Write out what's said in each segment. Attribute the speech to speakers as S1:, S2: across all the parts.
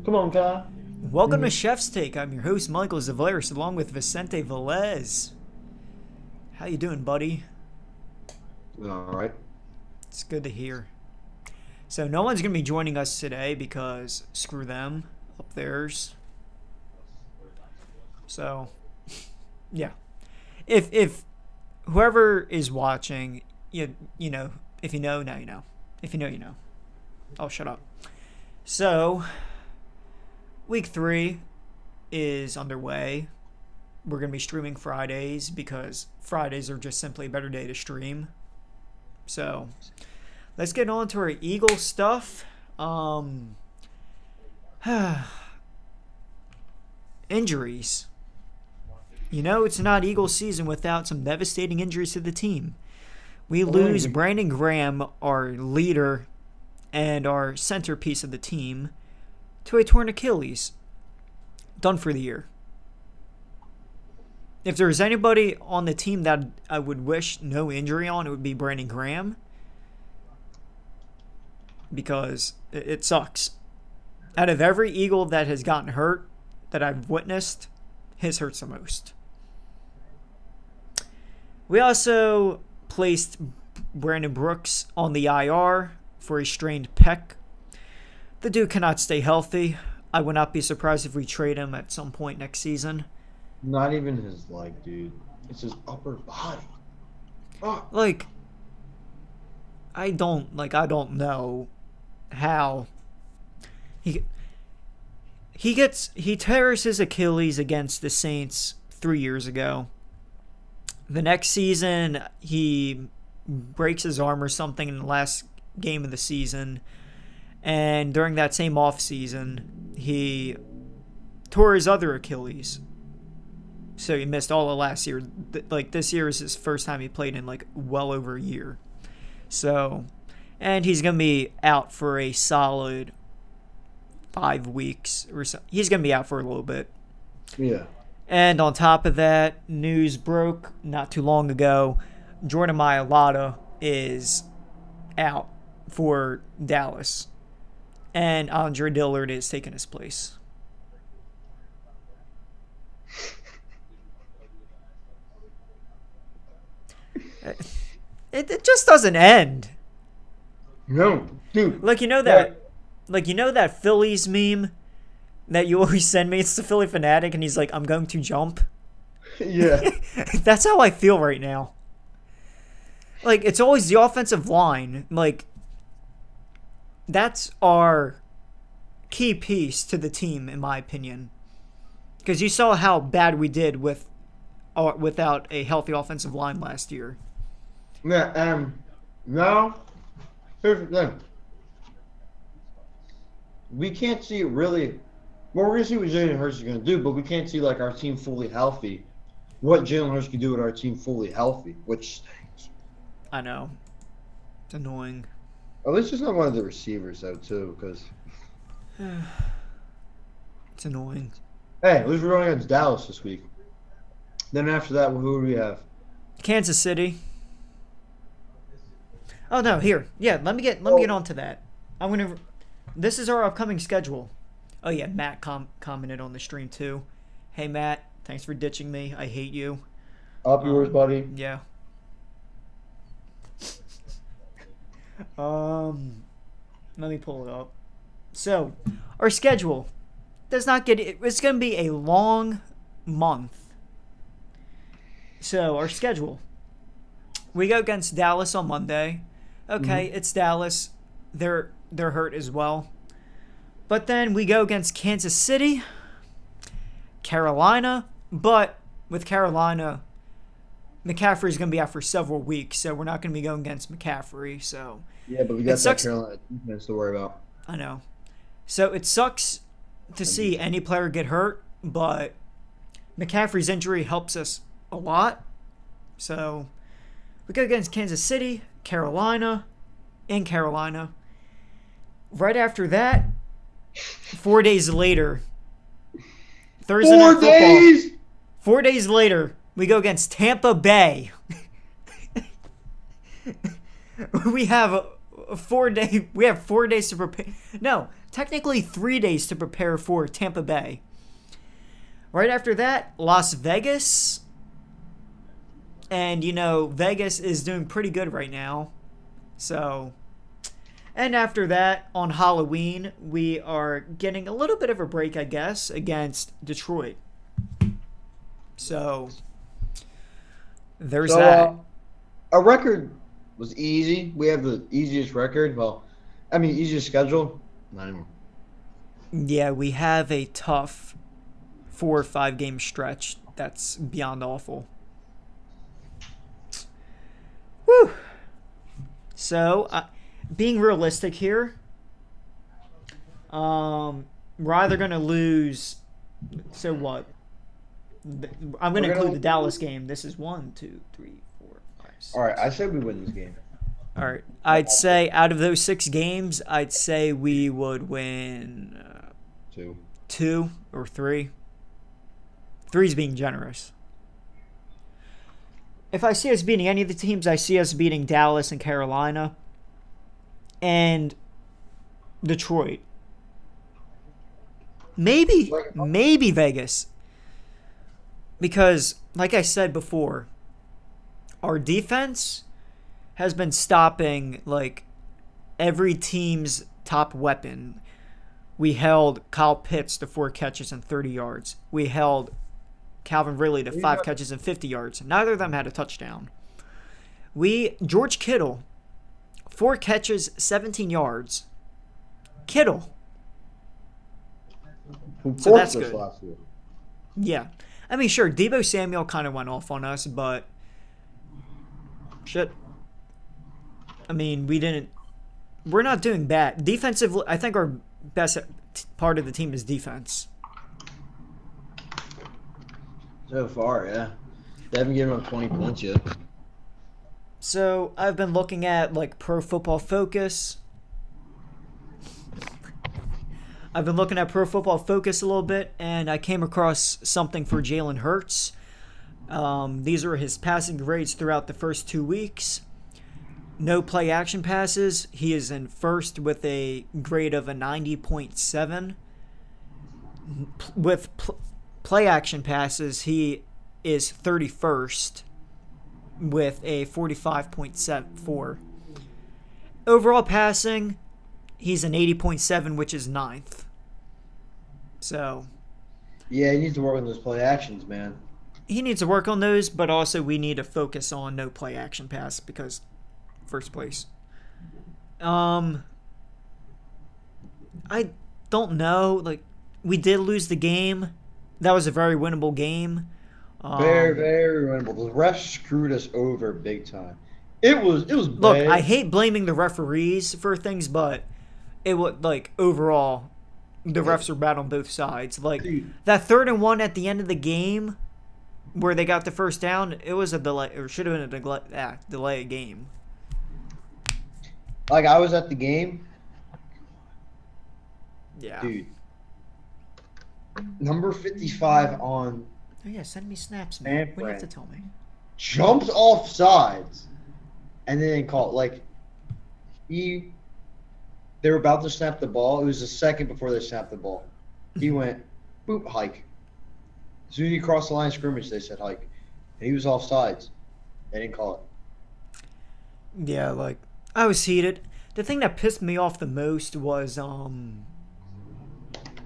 S1: Come on, Kyle.
S2: Welcome to Chef's Take. I'm your host, Michael Zavaris, along with Vicente Velez. How you doing, buddy?
S1: All right.
S2: It's good to hear. So no one's going to be joining us today because screw them up theirs. So, yeah. If whoever is watching, you know, if you know, now you know. If you know, you know. Oh, shut up. So, week 3 is underway. We're going to be streaming Fridays because Fridays are just simply a better day to stream. So, let's get on to our Eagle stuff. Injuries. You know, it's not Eagle season without some devastating injuries to the team. We lose Brandon Graham, our leader and our centerpiece of the team, to a torn Achilles. Done for the year. If there's anybody on the team that I would wish no injury on, it would be Brandon Graham. Because it sucks. Out of every Eagle that has gotten hurt that I've witnessed, his hurts the most. We also placed Brandon Brooks on the IR for a strained pec. The dude cannot stay healthy. I would not be surprised if we trade him at some point next season.
S1: Not even his leg, dude. It's his upper body. Oh.
S2: I don't know how he tears his Achilles against the Saints 3 years ago. The next season, he breaks his arm or something in the last game of the season. And during that same offseason, he tore his other Achilles. So he missed all of last year. This year is his first time he played in, well over a year. So, and he's going to be out for a solid 5 weeks or so. He's going to be out for a little bit.
S1: Yeah.
S2: And on top of that, news broke not too long ago. Jordan Mailata is out for Dallas. And Andre Dillard is taking his place. It just doesn't end.
S1: No, dude.
S2: You know that Phillies meme that you always send me? It's the Philly Fanatic, and he's like, I'm going to jump.
S1: Yeah.
S2: That's how I feel right now. It's always the offensive line. That's our key piece to the team, in my opinion. Because you saw how bad we did without a healthy offensive line last year.
S1: Yeah, now, here's the thing. We can't see really. Well, we're going to see what Jalen Hurts is going to do, but we can't see, our team fully healthy. What Jalen Hurts can do with our team fully healthy, which stinks.
S2: I know. It's annoying.
S1: At least it's not one of the receivers, though, too, because.
S2: It's annoying.
S1: Hey, at least we're going against Dallas this week. Then after that, who do we have?
S2: Kansas City. Oh no, here. Yeah, let me get on to that. This is our upcoming schedule. Oh yeah, Matt commented on the stream too. Hey Matt, thanks for ditching me. I hate you.
S1: Up yours, buddy.
S2: Yeah. Let me pull it up. So, our schedule does not get it. It's going to be a long month. So, our schedule. We go against Dallas on Monday. Okay, It's Dallas. They're hurt as well. But then we go against Kansas City, Carolina, but with Carolina, McCaffrey's going to be out for several weeks, so we're not going to be going against McCaffrey. So
S1: yeah, but we got that Carolina defense to worry about.
S2: I know. So it sucks to see any player get hurt, but McCaffrey's injury helps us a lot. So we go against Kansas City, Carolina, in Carolina. Right after that, 4 days later, Thursday Night Football. 4 days later, we go against Tampa Bay. We have 4 days to prepare. No, technically 3 days to prepare for Tampa Bay. Right after that, Las Vegas. And, Vegas is doing pretty good right now. So, and after that, on Halloween, we are getting a little bit of a break, I guess, against Detroit. So, there's that.
S1: Our record was easy. We have the easiest record. Well, easiest schedule. Not anymore.
S2: Yeah, we have a tough 4 or 5 game stretch that's beyond awful. Whew. So, being realistic here, we're either going to lose. So what? I'm going to include the Dallas game. This is 1, 2, 3, 4, 5, 6.
S1: All right, I said we win this game.
S2: All right, I'd say out of those 6 games, I'd say we would win 2 or 3. 3's being generous. If I see us beating any of the teams, I see us beating Dallas and Carolina and Detroit. Maybe Vegas. Because, like I said before, our defense has been stopping, every team's top weapon. We held Kyle Pitts to 4 catches and 30 yards. We held Calvin Ridley to 5 catches and 50 yards. Neither of them had a touchdown. George Kittle, 4 catches, 17 yards. Kittle. So that's good. Last year. Yeah. Sure, Deebo Samuel kind of went off on us, but shit. We're not doing bad. Defensively, I think our best part of the team is defense.
S1: So far, yeah. They haven't given up 20 points yet.
S2: So, I've been looking at, Pro Football Focus. I've been looking at Pro Football Focus a little bit, and I came across something for Jalen Hurts. These are his passing grades throughout the first 2 weeks. No play action passes. He is in first with a grade of a 90.7. With play action passes, he is 31st with a 45.74. Overall passing, he's an 80.7, which is 9th. So,
S1: yeah, he needs to work on those play actions, man.
S2: He needs to work on those, but also we need to focus on no play action pass because first place. I don't know. We did lose the game. That was a very winnable game.
S1: Very, very winnable. The refs screwed us over big time. It was bad.
S2: Look, I hate blaming the referees for things, but it was overall, the refs are bad on both sides.
S1: Dude.
S2: That 3rd and 1 at the end of the game, where they got the first down, it was a delay, or should have been a delay of game.
S1: I was at the game.
S2: Yeah.
S1: Dude. Number 55 on.
S2: Oh yeah, send me snaps, man. What do you have to tell me?
S1: Jumps off sides, and then call it. They were about to snap the ball. It was a second before they snapped the ball. He went, boop, hike. As soon as he crossed the line of scrimmage, they said hike, and he was off sides. They didn't call it.
S2: Yeah, I was heated. The thing that pissed me off the most was, the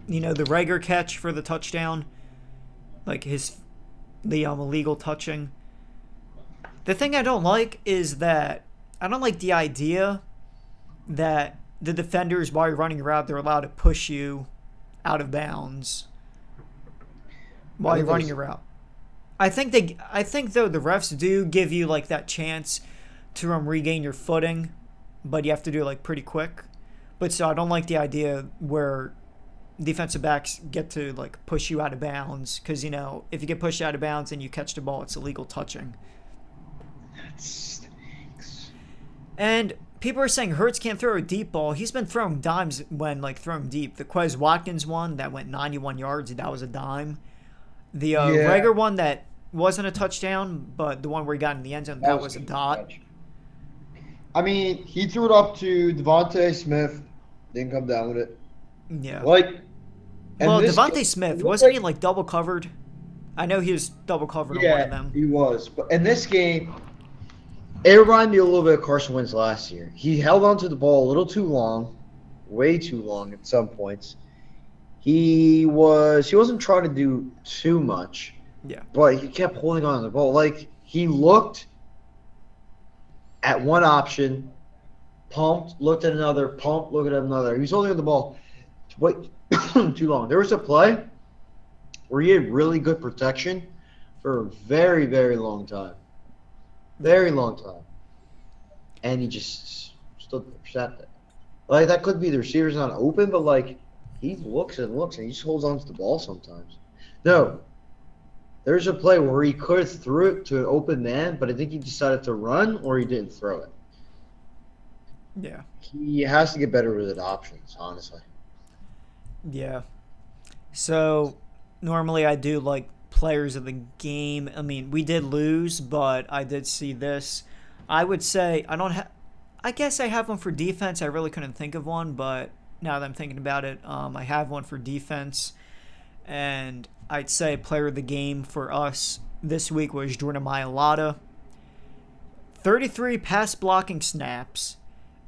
S2: Rager catch for the touchdown. The illegal touching. The thing I don't like is that I don't like the idea that the defenders, while you're running around, they're allowed to push you out of bounds while you're running around. I think though the refs do give you that chance to regain your footing, but you have to do it pretty quick. But so I don't like the idea where defensive backs get to push you out of bounds, because if you get pushed out of bounds and you catch the ball, it's illegal touching.
S1: That stinks.
S2: And people are saying Hurts can't throw a deep ball. He's been throwing dimes when thrown deep. The Quez Watkins one that went 91 yards, that was a dime. The Rager one that wasn't a touchdown, but the one where he got in the end zone, that was a dot.
S1: He threw it up to Devontae Smith, didn't come down with it.
S2: Yeah.
S1: Like, and
S2: Well,
S1: this
S2: Devontae
S1: game, it
S2: Smith,
S1: looked
S2: wasn't he
S1: like,
S2: like double covered? I know he was double covered on one of
S1: yeah,
S2: them.
S1: he was. But in this game, it reminded me a little bit of Carson Wentz last year. He held on to the ball a little too long, way too long at some points. He wasn't trying to do too much,
S2: Yeah.
S1: but he kept holding on to the ball. Like he looked at one option, pumped, looked at another, pumped, looked at another. He was holding on the ball way too long. There was a play where he had really good protection for a very, very long time. Very long time. And he just stood sat there. Like that could be the receiver's not open, but like he looks and looks and he just holds on to the ball sometimes. No. There's a play where he could have threw it to an open man, but I think he decided to run or he didn't throw it.
S2: Yeah.
S1: He has to get better with his options, honestly.
S2: Yeah. So normally I do like players of the game. I mean, we did lose, but I did see this. I would say I don't have. I guess I have one for defense. I really couldn't think of one, but now that I'm thinking about it, I have one for defense, and I'd say player of the game for us this week was Jordan Mailata. 33 pass blocking snaps,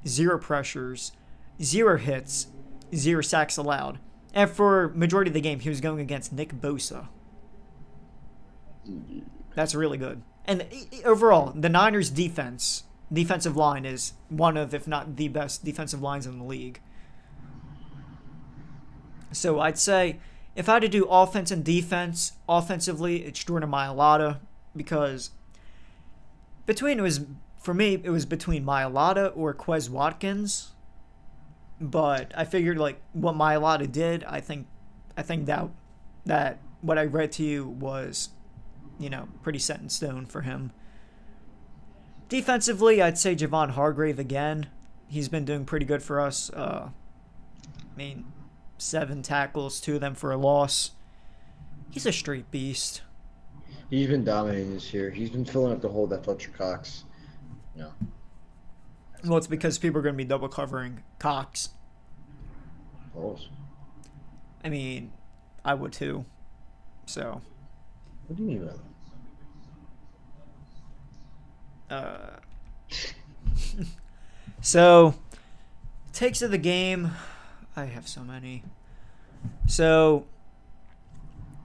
S2: 0 pressures, 0 hits, 0 sacks allowed. And for majority of the game, he was going against Nick Bosa. That's really good. And overall, the Niners' defensive line is one of, if not the best defensive lines in the league. So I'd say if I had to do offense and defense, offensively, it's Jordan Mailata because for me, it was between Mailata or Quez Watkins. But I figured like what Mailata did, I think that what I read to you was, pretty set in stone for him. Defensively, I'd say Javon Hargrave again. He's been doing pretty good for us. 7 tackles, 2 of them for a loss. He's a straight beast.
S1: He's been dominating this year. He's been filling up the hole that Fletcher Cox.
S2: Well, it's because people are going to be double covering Cox.
S1: Balls.
S2: I mean, I would too. So.
S1: What do you mean by that?
S2: So, takes of the game. I have so many. So,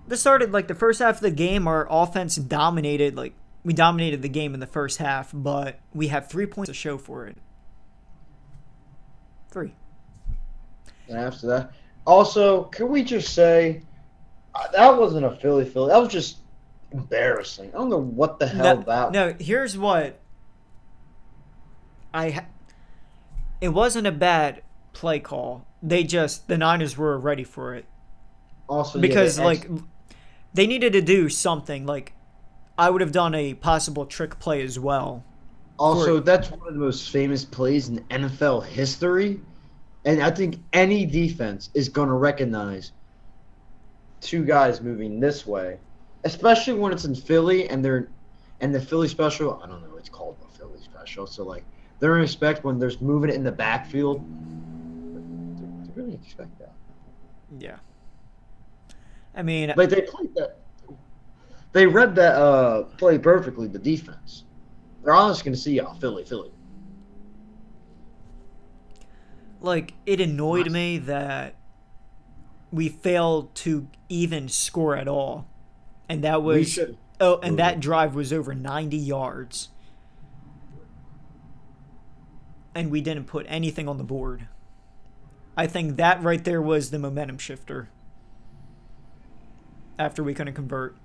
S2: this started like the first half of the game. Our offense dominated. Like we dominated the game in the first half, but we have 3 points to show for it. 3.
S1: And after that, also, can we just say that wasn't a Philly? That was just embarrassing. I don't know what the hell that.
S2: No, here's what. It wasn't a bad play call. The Niners were ready for it.
S1: Also,
S2: because they needed to do something. Like I would have done a possible trick play as well.
S1: Also, that's one of the most famous plays in NFL history. And I think any defense is going to recognize 2 guys moving this way, especially when it's in Philly and the Philly special. I don't know, it's called the Philly special. So like they're going to expect when there's moving it in the backfield. They're going to expect that.
S2: Yeah. I mean,
S1: like they played that. They read that play perfectly. The defense. They're honestly going to see Philly.
S2: Like, it annoyed me that we failed to even score at all. And that was... that drive was over 90 yards. And we didn't put anything on the board. I think that right there was the momentum shifter. After we couldn't convert.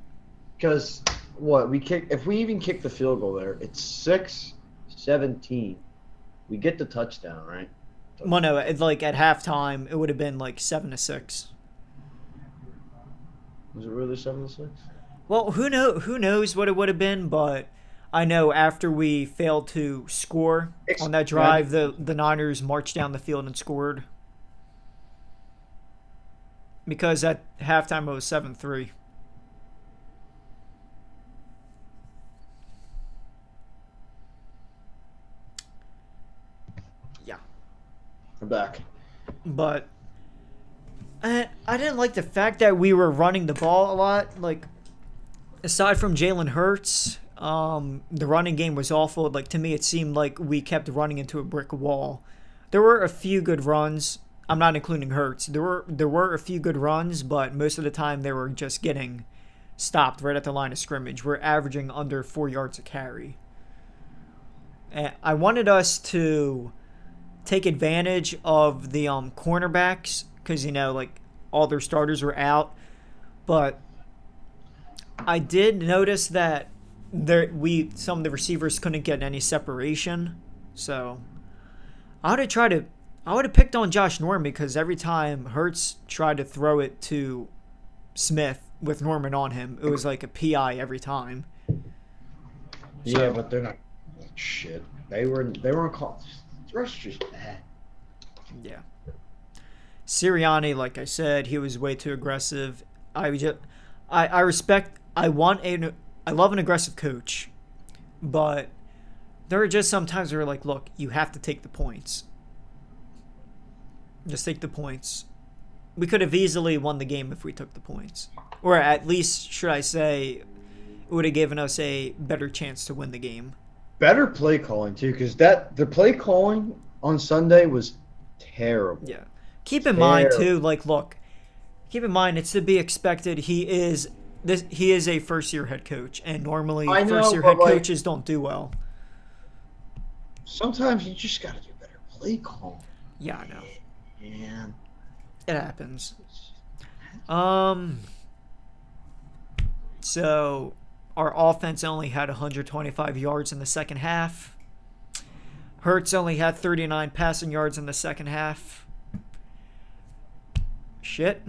S1: Because, if we even kick the field goal there, it's 6-17. We get the touchdown, right?
S2: Well, no, like at halftime, it would have been like 7-6.
S1: Was it really 7-6?
S2: Well, who knows what it would have been, but I know after we failed to score on that drive, the Niners marched down the field and scored. Because at halftime it was 7-3.
S1: We're back.
S2: But I didn't like the fact that we were running the ball a lot. Like, aside from Jalen Hurts, the running game was awful. Like, to me, it seemed like we kept running into a brick wall. There were a few good runs. I'm not including Hurts. There were a few good runs, but most of the time they were just getting stopped right at the line of scrimmage. We're averaging under 4 yards a carry. And I wanted us to take advantage of the cornerbacks because, like, all their starters were out. But I did notice that some of the receivers couldn't get any separation. So I would have picked on Josh Norman because every time Hurts tried to throw it to Smith with Norman on him, it was like a PI every time.
S1: Yeah, but they're not shit. They weren't called. The rest is just bad.
S2: Yeah. Sirianni, like I said, he was way too aggressive. I respect. I love an aggressive coach, but there are just some times where like, look, you have to take the points. Just take the points. We could have easily won the game if we took the points, or at least, should I say, it would have given us a better chance to win the game.
S1: Better play calling too, because the play calling on Sunday was terrible.
S2: Yeah. Keep in mind too, like, look, keep in mind it's to be expected. He is a first-year head coach, and normally first-year head coaches don't do well.
S1: Sometimes you just got to do better play calling.
S2: Yeah, I know.
S1: Man.
S2: It happens. So our offense only had 125 yards in the second half. Hurts only had 39 passing yards in the second half. Shit.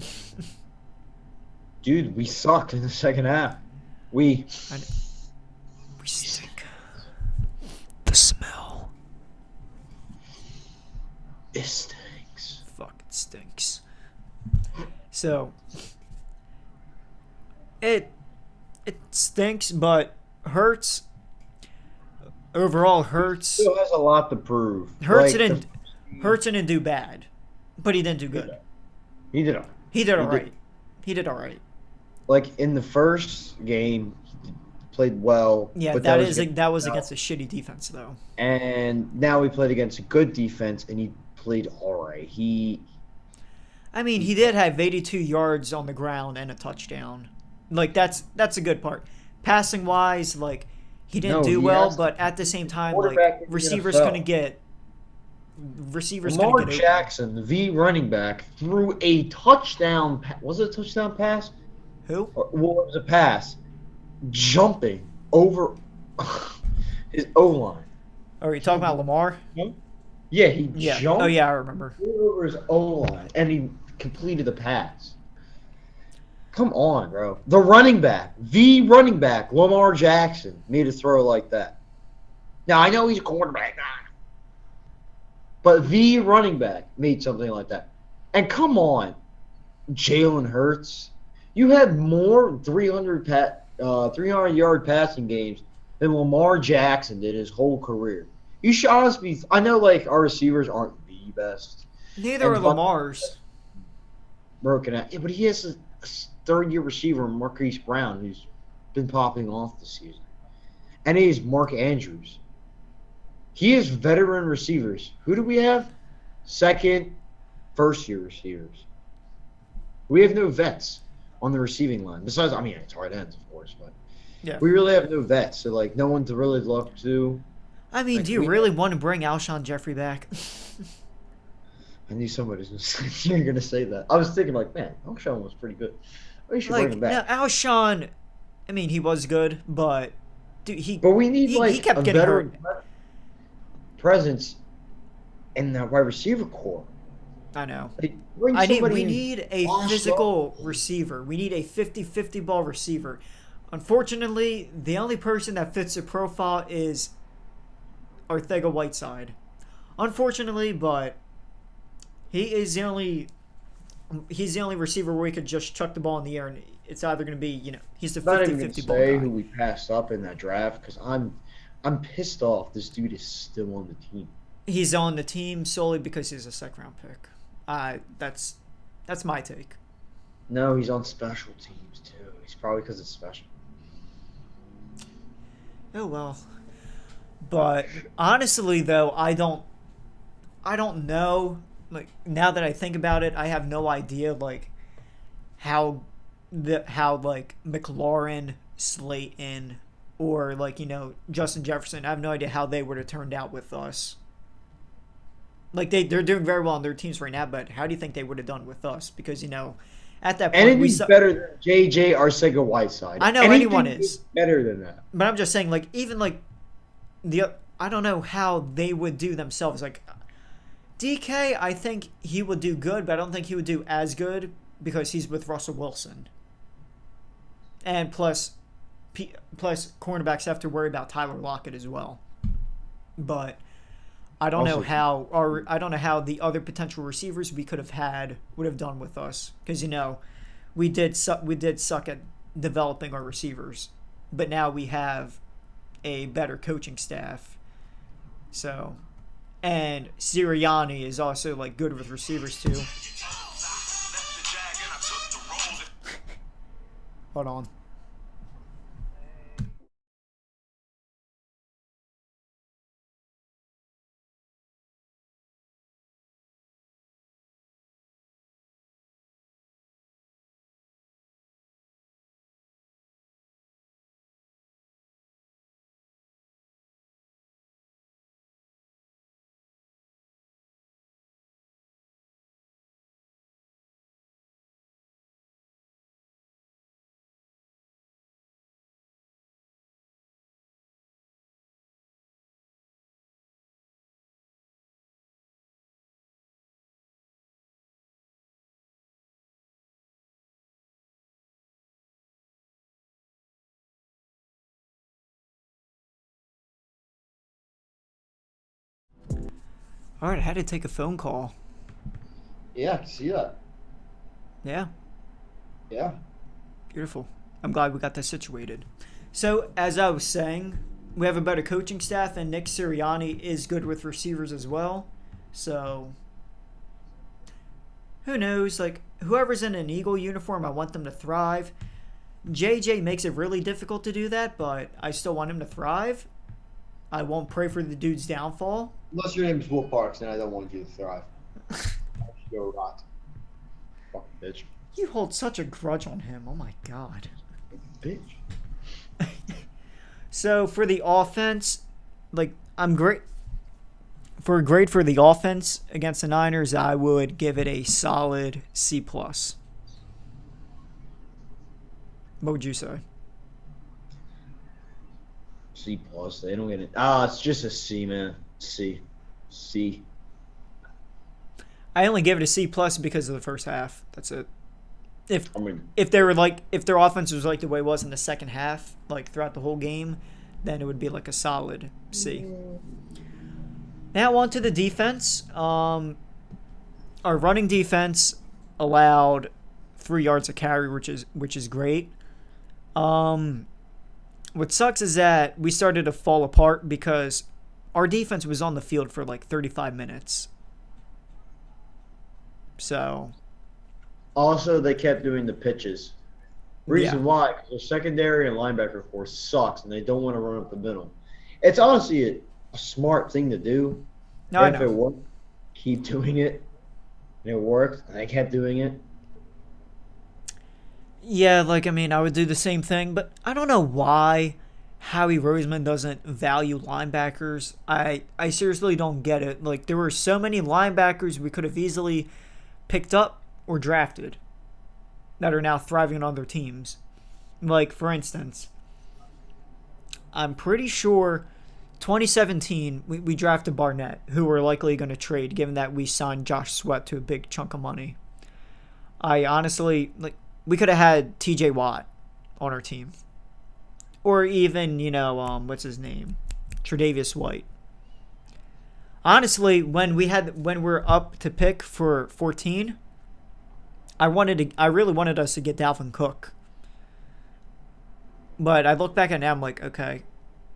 S1: Dude, we sucked in the second half. We
S2: stink. The smell.
S1: It stinks.
S2: Fucking stinks. So it stinks, but Hurts
S1: still has a lot to prove.
S2: Hurts didn't do bad, but he didn't do good.
S1: He did all
S2: right.
S1: Like in the first game, he played well.
S2: Yeah,
S1: but
S2: that was against a shitty defense though.
S1: And now we played against a good defense, and he played all right. He
S2: did have 82 yards on the ground and a touchdown. Like that's a good part. Passing wise, like he didn't do well, but at the same time, like receivers couldn't get.
S1: Lamar Jackson, the running back, threw a touchdown. Was it a touchdown pass?
S2: Who?
S1: Well, it was a pass, jumping over his O-line.
S2: Oh, are you talking about Lamar?
S1: Yeah, he jumped.
S2: Oh yeah, I remember.
S1: Over his O-line, and he completed the pass. Come on, bro. The running back, Lamar Jackson, made a throw like that. Now, I know he's a quarterback, but the running back made something like that. And come on, Jalen Hurts. You had more 300-yard passing games than Lamar Jackson did his whole career. You should honestly – I know, like, our receivers aren't the best.
S2: Neither are Lamar's.
S1: Broken out. Yeah, but he has a third-year receiver, Marquise Brown, who's been popping off this season. And he's Mark Andrews. He is veteran receivers. Who do we have? Second, first-year receivers. We have no vets on the receiving line. Besides, it's tight ends, of course, but
S2: yeah,
S1: we really have no vets. So, like, no one to really look to.
S2: Do you really want to bring Alshon Jeffrey back?
S1: I knew somebody was going to say that. I was thinking, like, man, Alshon was pretty good. We should bring him back.
S2: Now, Alshon, he was good, but dude,
S1: But we need
S2: he kept getting hurt.
S1: Presence in the wide receiver core.
S2: I know.
S1: Like,
S2: we need a physical receiver. We need a 50-50 ball receiver. Unfortunately, the only person that fits the profile is Arcega-Whiteside. Unfortunately, but he's the only receiver where we could just chuck the ball in the air and it's either going to be, he's the 50-50 ball guy. I'm not even
S1: say who we passed up in that draft because I'm pissed off this dude is still on the team.
S2: He's on the team solely because he's a second-round pick. That's my take.
S1: No, he's on special teams too. He's probably because it's special.
S2: Oh well. But honestly, though, I don't know. Like now that I think about it, I have no idea like how how like McLaurin, Slayton, or like Justin Jefferson. I have no idea how they would have turned out with us. Like they're doing very well on their teams right now, but how do you think they would have done with us? Because at that point
S1: Anything's better than JJ Arcega-Whiteside.
S2: I know anyone
S1: Anything
S2: is
S1: better than that.
S2: but I'm just saying like even like the I don't know how they would do themselves. Like DK, I think he would do good, but I don't think he would do as good because he's with Russell Wilson. And plus cornerbacks have to worry about Tyler Lockett as well. But I don't know
S1: Also,
S2: how or I don't know how the other potential receivers we could have had would have done with us because we did suck at developing our receivers, but now we have a better coaching staff. So, and Sirianni is also like good with receivers too. Hold on. All right, I had to take a phone call.
S1: yeah, I can see that.
S2: Yeah,
S1: Yeah.
S2: beautiful. I'm glad we got this situated. So, as I was saying, we have a better coaching staff, and Nick Sirianni is good with receivers as well. So, who knows? Like, whoever's in an Eagle uniform, I want them to thrive. JJ makes it really difficult to do that, but I still want him to thrive. I won't pray for the dude's downfall.
S1: Unless your name is Will Parks, then I don't want you to thrive. Go rot. Fucking bitch.
S2: You hold such a grudge on him. Oh my god.
S1: Bitch.
S2: So for the offense, like I'm great for a grade for the offense against the Niners, I would give it a solid C plus. What would you say?
S1: C plus. They don't get it. It's just a C, man. C. C.
S2: I only give it a C plus because of the first half. That's it. If
S1: I mean,
S2: if they were like if their offense was like the way it was in the second half, like throughout the whole game, then it would be like a solid C. Now on to the defense. Our running defense allowed 3 yards of carry, which is great. What sucks is that we started to fall apart because our defense was on the field for like 35 minutes. So
S1: also, they kept doing the pitches. Reason
S2: yeah,
S1: why? Because their secondary and linebacker force sucks, and they don't want to run up the middle. It's honestly a smart thing to do.
S2: no, I
S1: If it
S2: know.
S1: worked, keep doing it. And it worked, and they kept doing it.
S2: Yeah, like I mean, I would do the same thing, but I don't know why Howie Roseman doesn't value linebackers. I seriously don't get it. Like there were so many linebackers we could have easily picked up or drafted that are now thriving on other teams. Like for instance, I'm pretty sure 2017 we drafted Barnett, who we're likely going to trade given that we signed Josh Sweat to a big chunk of money. I honestly like we could have had TJ Watt on our team. Or even, what's his name? Tre'Davious White. Honestly, when we're up to pick for 14, I really wanted us to get Dalvin Cook. But I look back at it now, I'm like, okay,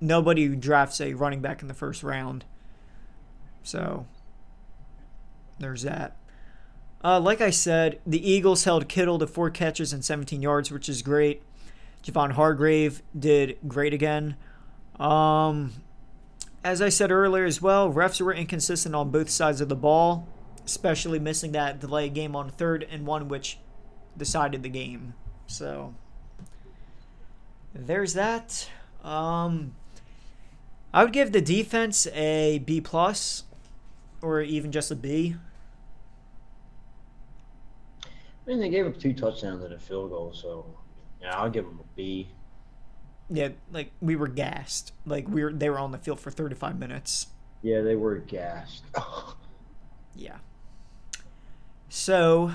S2: nobody drafts a running back in the first round. So there's that. Like I said, the Eagles held Kittle to 4 catches and 17 yards, which is great. Javon Hargrave did great again. Um, as I said earlier as well, refs were inconsistent on both sides of the ball, especially missing that delay game on 3rd and 1, which decided the game. So there's that. I would give the defense a B plus, or even just a B.
S3: I mean, they gave up 2 touchdowns and a field goal, so yeah, I'll give them a B.
S2: Yeah, like we were gassed. Like they were on the field for 35 minutes.
S3: Yeah, they were gassed.
S2: Yeah. So,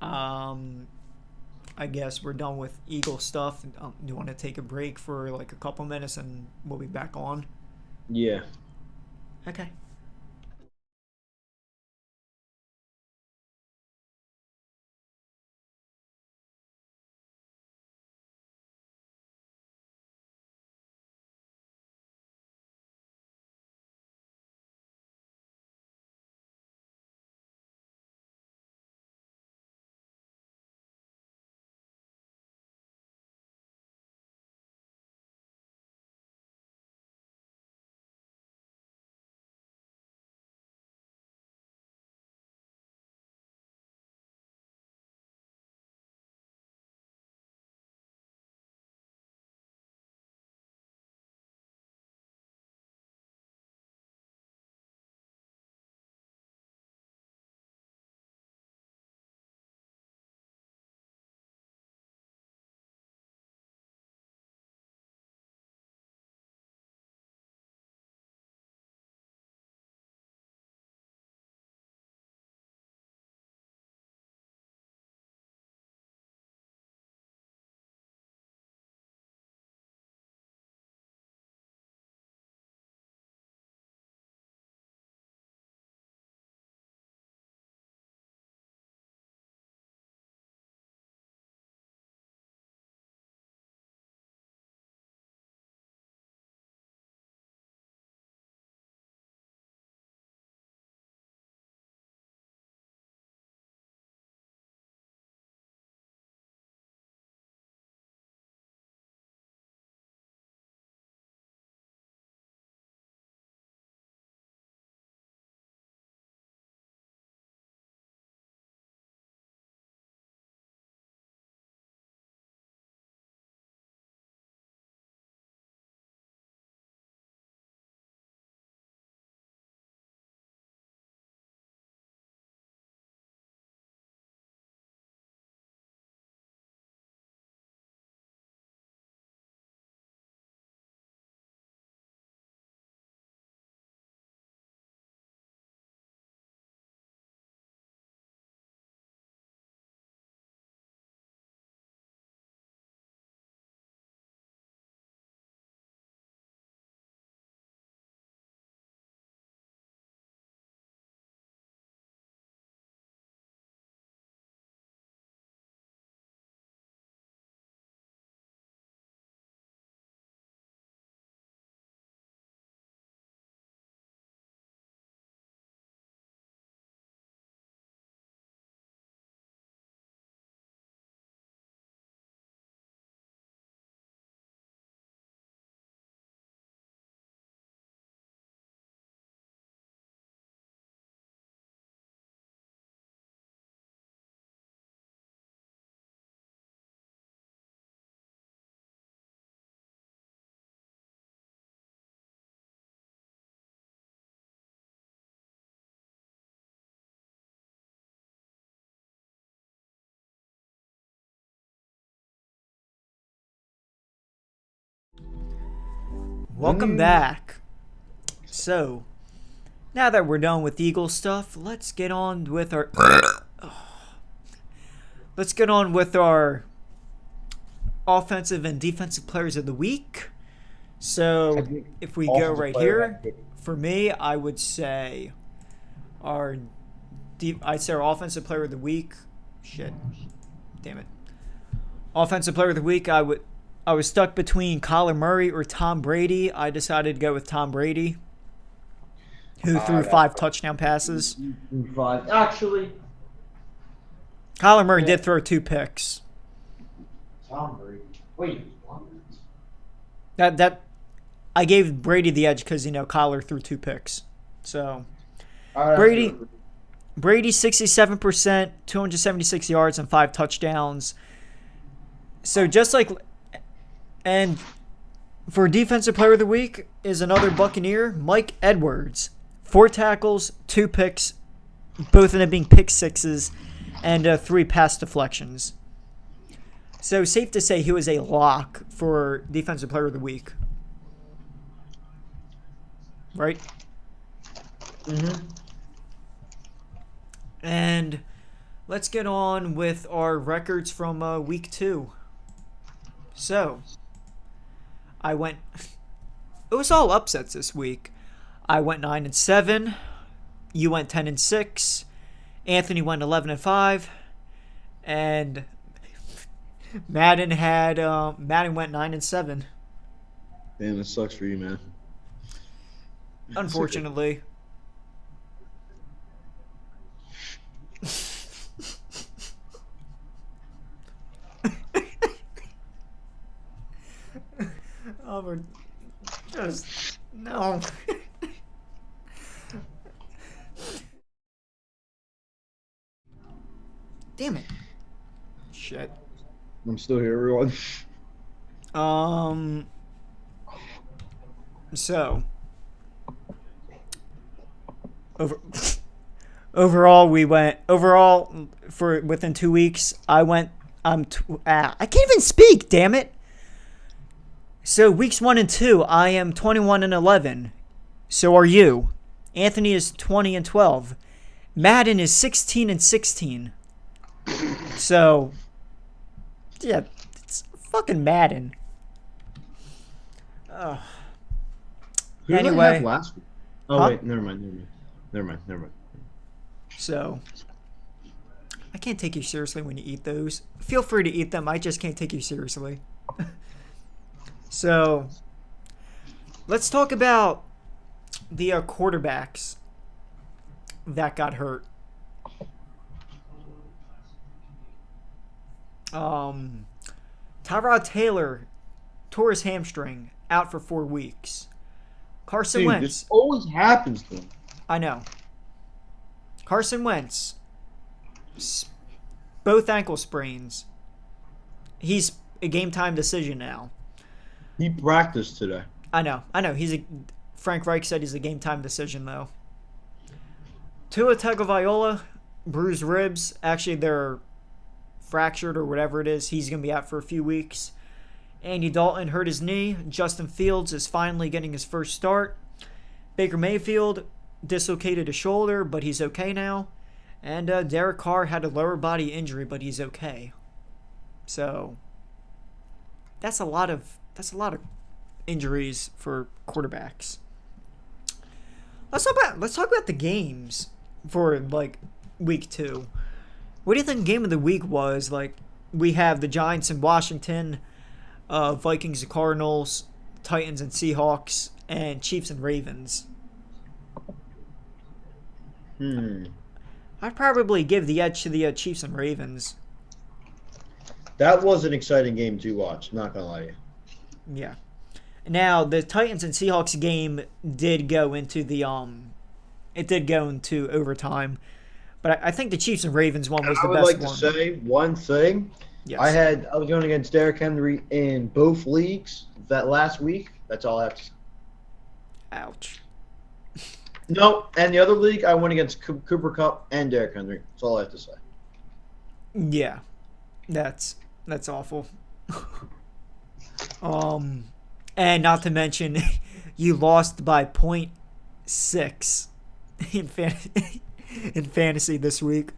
S2: I guess we're done with Eagle stuff. Do you want to take a break for like a couple minutes and we'll be back on?
S3: Yeah.
S2: Okay. Welcome back. So, now that we're done with Eagle stuff, let's get on with our offensive and defensive players of the week. So, if we go right here, for me, I would say I'd say our offensive player of the week. Shit. Damn it. Offensive player of the week, I was stuck between Kyler Murray or Tom Brady. I decided to go with Tom Brady, who threw 5 touchdown passes.
S3: 5. Actually,
S2: Kyler Murray did throw 2 picks.
S1: Tom Brady. Wait, what?
S2: That I gave Brady the edge because Kyler threw 2 picks. So Brady 67%, 276 yards and 5 touchdowns. So just like, and for Defensive Player of the Week is another Buccaneer, Mike Edwards. 4 tackles, 2 picks, both of them being pick sixes, and 3 pass deflections. So safe to say he was a lock for Defensive Player of the Week. Right?
S3: Mm-hmm.
S2: And let's get on with our records from week 2. So, it was all upsets this week. I went 9-7. You went 10-6. Anthony went 11-5. And Madden went 9-7.
S3: Damn, it sucks for you, man.
S2: Unfortunately. Albert, just no. Damn it. Shit.
S3: I'm still here, everyone.
S2: So overall for within 2 weeks I can't even speak, damn it. So weeks 1 and 2 I am 21-11. So are you. Anthony is 20-12. Madden is 16-16. So yeah, it's fucking Madden.
S3: Who did I
S2: Anyway.
S3: have last week? Oh,
S2: Huh?
S3: wait, never mind.
S2: So, I can't take you seriously when you eat those. Feel free to eat them. I just can't take you seriously. So, let's talk about the quarterbacks that got hurt. Tyrod Taylor tore his hamstring, out for 4 weeks. Carson
S3: Dude,
S2: Wentz.
S3: this always happens to him.
S2: I know. Carson Wentz. Both ankle sprains. He's a game time decision now.
S3: He practiced today.
S2: I know. Frank Reich said he's a game time decision though. Tua Tagovailoa, bruised ribs. Actually, they're fractured or whatever it is. He's going to be out for a few weeks. Andy Dalton hurt his knee. Justin Fields is finally getting his first start. Baker Mayfield dislocated his shoulder, but he's okay now. And Derek Carr had a lower body injury, but he's okay. So that's a lot of injuries for quarterbacks. Let's talk about the games for like week 2. What do you think the game of the week was? Like, we have the Giants and Washington, Vikings and Cardinals, Titans and Seahawks, and Chiefs and Ravens. I'd probably give the edge to the Chiefs and Ravens.
S1: That was an exciting game to watch, not going to lie to you.
S2: Yeah. Now, the Titans and Seahawks game did go into overtime. But I think the Chiefs and Ravens one was the best one.
S1: I would like to say one thing.
S2: Yes.
S1: I was going against Derrick Henry in both leagues that last week. That's all I have to say.
S2: Ouch.
S1: No, and the other league, I went against Cooper Kupp and Derrick Henry. That's all I have to say.
S2: Yeah. That's awful. And not to mention, you lost by 0.6 in fantasy this week.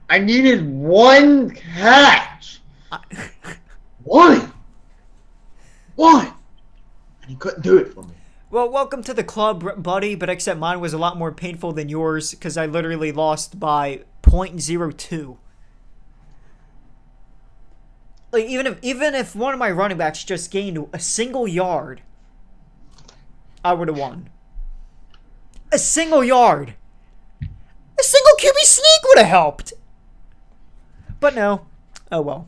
S1: I needed one catch. One. And he couldn't do it for me.
S2: Well, welcome to the club, buddy, but except mine was a lot more painful than yours because I literally lost by 0.02. Like, even if one of my running backs just gained a single yard, I would have won. A single yard. A single QB sneak would have helped. But no. Oh well.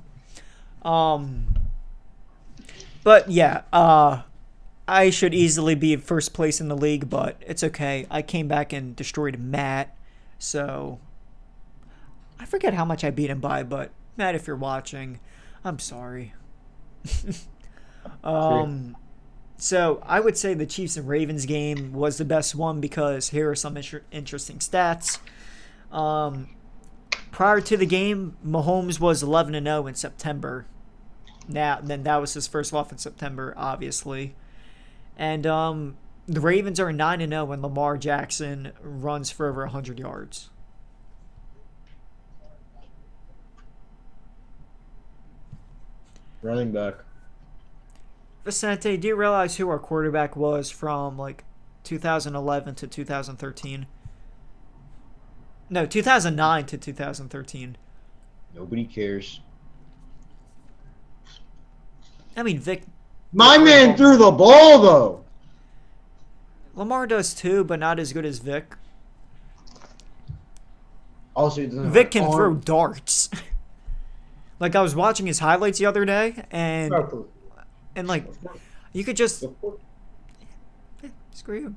S2: But yeah, I should easily be first place in the league, but it's okay. I came back and destroyed Matt, so I forget how much I beat him by, but Matt, if you're watching, I'm sorry. So I would say the Chiefs and Ravens game was the best one because here are some interesting stats. Prior to the game, Mahomes was 11-0 in September. Then that was his first loss in September, obviously. And the Ravens are 9-0 when Lamar Jackson runs for over 100 yards.
S3: Running back.
S2: Vicente, do you realize who our quarterback was from like 2011 to 2013? No, 2009 to 2013.
S3: Nobody cares.
S2: I mean, Vic.
S1: My man threw the ball, though.
S2: Lamar does too, but not as good as Vic.
S1: Also, he doesn't have
S2: Vic
S1: an
S2: can throw
S1: arm.
S2: darts. Like, I was watching his highlights the other day, and like, you could just screw you.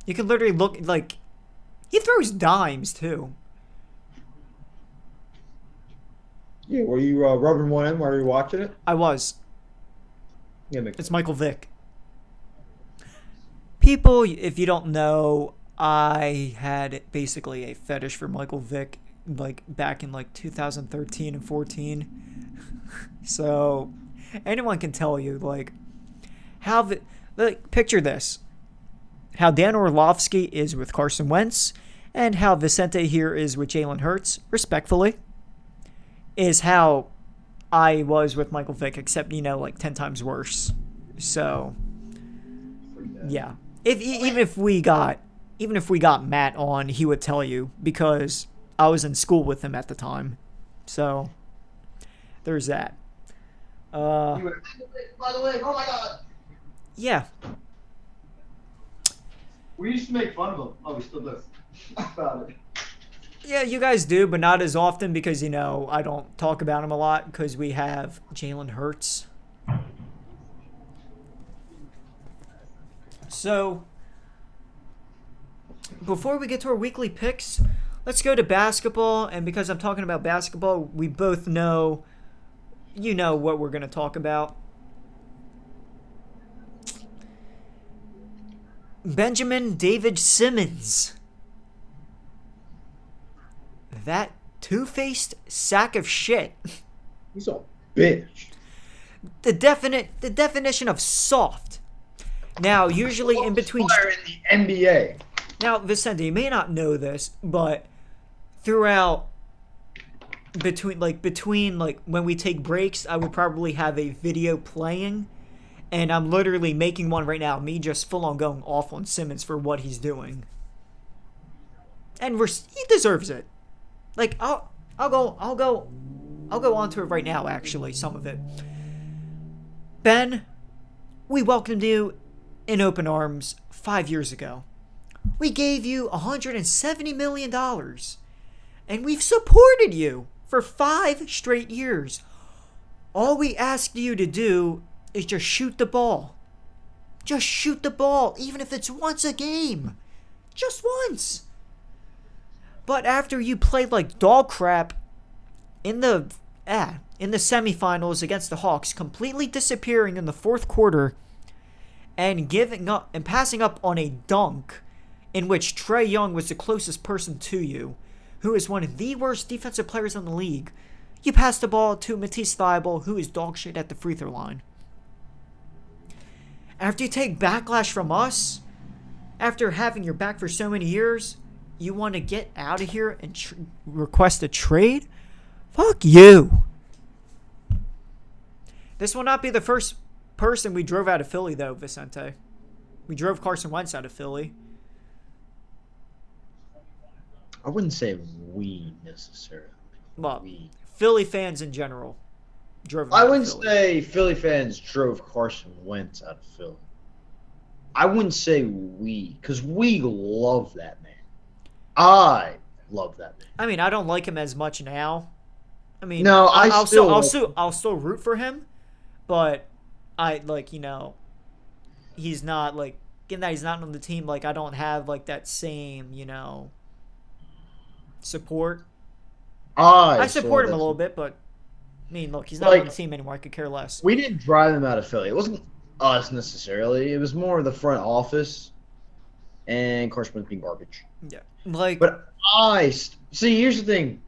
S2: You can literally look like he throws dimes too.
S1: Yeah, were you rubbing one in while you were watching it?
S2: I was.
S1: Yeah, make
S2: It's Michael Vick. People, if you don't know, I had basically a fetish for Michael Vick, like back in like 2013 and 14. So anyone can tell you like how picture this: how Dan Orlovsky is with Carson Wentz, and how Vicente here is with Jalen Hurts, respectfully, is how I was with Michael Vick, except like 10 times worse. So yeah, even if we got Matt on, he would tell you because I was in school with him at the time. So there's that.
S1: By the way, oh my God.
S2: Yeah.
S1: We used to make fun of him. Oh, we still do. About it.
S2: Yeah, you guys do, but not as often because, I don't talk about him a lot because we have Jalen Hurts. So, before we get to our weekly picks, let's go to basketball. And because I'm talking about basketball, we both know, what we're going to talk about. Benjamin David Simmons. That two-faced sack of shit.
S1: He's a bitch.
S2: The definition of soft. Now, usually in between.
S1: Player in the NBA.
S2: Now, Vicente, you may not know this, but throughout between when we take breaks, I would probably have a video playing, and I'm literally making one right now. Me just full on going off on Simmons for what he's doing, and he deserves it. Like I'll go on to it right now. Actually, some of it. Ben, we welcomed you in open arms 5 years ago. We gave you $170 million, and we've supported you for 5 straight years. All we ask you to do is just shoot the ball. Just shoot the ball, even if it's once a game. Just once. But after you played like dog crap in the semifinals against the Hawks, completely disappearing in the fourth quarter and giving up and passing up on a dunk in which Trae Young was the closest person to you, who is one of the worst defensive players in the league, you passed the ball to Matisse Thybulle, who is dog shit at the free throw line. After you take backlash from us, after having your back for so many years, you want to get out of here and request a trade? Fuck you. This will not be the first person we drove out of Philly, though, Vicente. We drove Carson Wentz out of Philly.
S3: I wouldn't say we necessarily.
S2: Well, Philly fans in general drove him
S3: I
S2: out of
S3: wouldn't
S2: Philly.
S3: say Philly fans drove Carson Wentz out of Philly. I wouldn't say we, because we love that man. I love that man.
S2: I mean, I don't like him as much now, I mean,
S3: No,
S2: I'll still root for him, but I like he's not like given that he's not on the team. Like I don't have like that same support. I support him a little bit, but I mean, look, he's not on the team anymore. I could care less.
S3: We didn't drive him out of Philly. It wasn't us necessarily. It was more the front office and Carson being garbage.
S2: Yeah,
S3: but see. Here's the thing: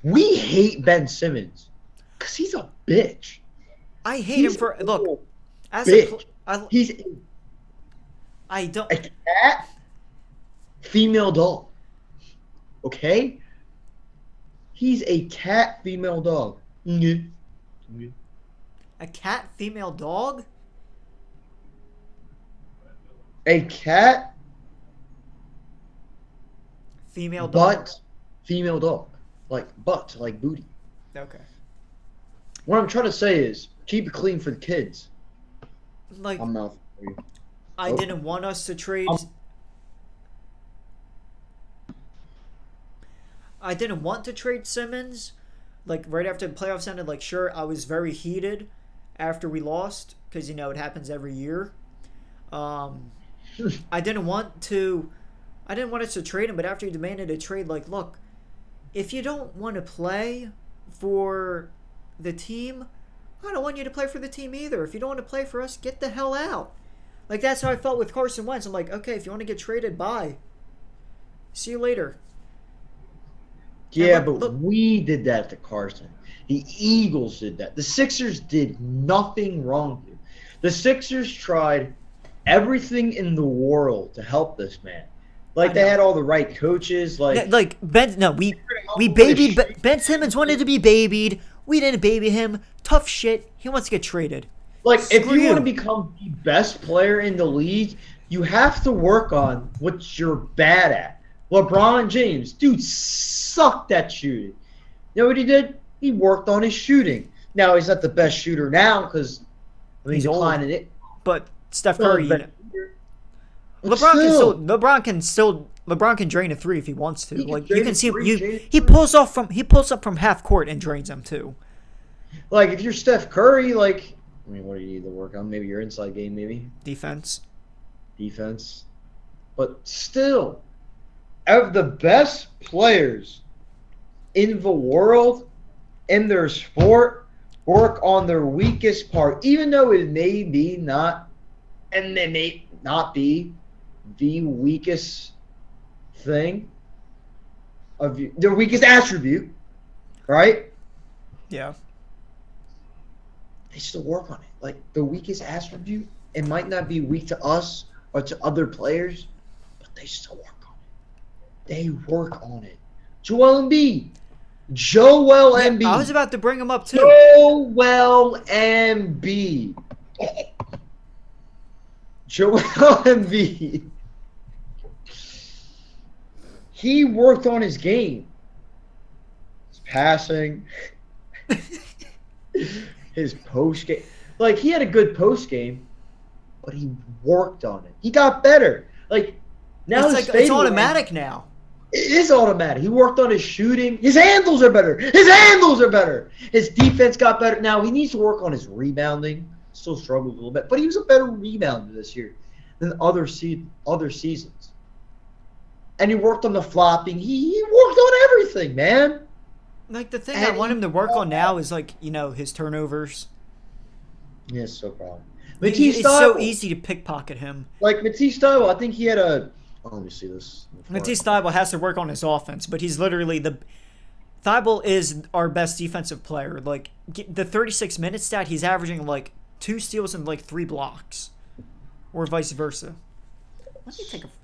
S3: we hate Ben Simmons because he's a bitch.
S2: I hate him for look. As
S3: bitch.
S2: I don't
S3: a cat, female dog. Okay, he's a cat, female dog.
S2: A cat, female dog.
S3: A cat,
S2: female dog.
S3: Butt, female dog. Like butt, like booty.
S2: Okay.
S3: What I'm trying to say is keep it clean for the kids.
S2: Like
S3: I'm mouth.
S2: I didn't want us to trade. I didn't want to trade Simmons. Like right after the playoffs ended, like sure, I was very heated after we lost because it happens every year. I didn't want us to trade him, but after he demanded a trade, like look, if you don't want to play for the team, I don't want you to play for the team either. If you don't want to play for us, get the hell out. Like that's how I felt with Carson Wentz. I'm like, okay, if you want to get traded, bye. See you later.
S3: Yeah, but we did that to Carson. The Eagles did that. The Sixers did nothing wrong here. The Sixers tried everything in the world to help this man. Like they had all the right coaches. Like
S2: Ben. No, we babied Ben Simmons. Wanted to be babied. We didn't baby him. Tough shit. He wants to get traded.
S3: Like if you want to become the best player in the league, you have to work on what you're bad at. LeBron James, dude, sucked at shooting. You know what he did? He worked on his shooting. Now he's not the best shooter now because he's declining it.
S2: But Steph Curry, LeBron can drain a three if he wants to. Like you can see, he pulls up from half court and drains them too.
S3: Like if you're Steph Curry, what do you need to work on? Maybe your inside game, maybe
S2: defense.
S3: But still, of the best players in the world, in their sport, work on their weakest part, even though it may be not, and they may not be the weakest thing of their weakest attribute, right?
S2: Yeah.
S3: They still work on it. Like the weakest attribute, it might not be weak to us or to other players, but they still work on it. They work on it. Joel Embiid.
S2: I was about to bring him up too.
S3: Joel Embiid. He worked on his game. His passing. His post game. Like he had a good post game, but he worked on it. He got better. Like now
S2: it's automatic now.
S3: It is automatic. He worked on his shooting. His handles are better. His defense got better. Now he needs to work on his rebounding. Still struggles a little bit, but he was a better rebounder this year than other seasons. And he worked on the flopping. He worked on everything, man.
S2: Like the thing I want him to work on now is his turnovers.
S3: Yeah, it's so problem.
S2: It's so easy to pickpocket him.
S3: Like Matisse Thybulle, I think he had a. Oh, let me see this.
S2: Matisse Thybulle has to work on his offense, but he's literally Thybulle is our best defensive player. Like the 36-minute stat, he's averaging 2 steals and 3 blocks, or vice versa.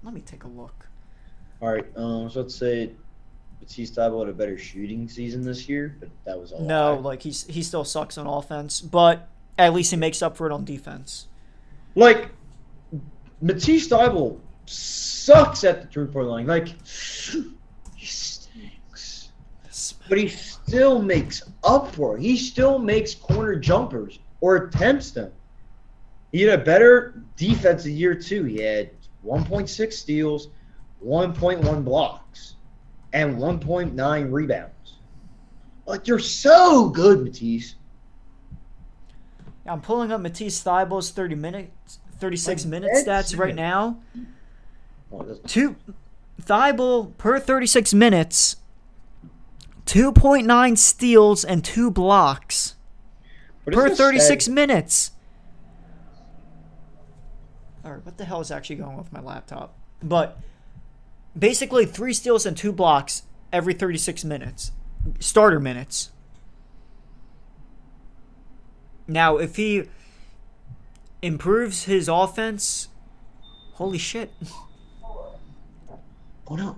S2: Let me take a look.
S3: All right, so let's say Matisse Thybulle had a better shooting season this year, but that was all.
S2: No, he still sucks on offense, but at least he makes up for it on defense.
S3: Matisse Thybulle sucks at the three-point line. He stinks. But he still makes up for it. He still makes corner jumpers or attempts them. He had a better defensive year, too. He had 1.6 steals, 1.1 blocks, and 1.9 rebounds. Like, you're so good, Matisse.
S2: I'm pulling up Matisse Thybulle's 36
S3: Like,
S2: minute
S3: dead
S2: stats right
S3: serious.
S2: now.
S3: Oh, that's-
S2: Thibault per 36 minutes, 2.9 steals and 2 blocks
S3: What
S2: per
S3: does this
S2: 36
S3: say?
S2: minutes. Alright, what the hell is actually going on with my laptop? But basically 3 steals and 2 blocks every 36 minutes. Starter minutes. Now, if he improves his offense, holy shit.
S3: Oh, no.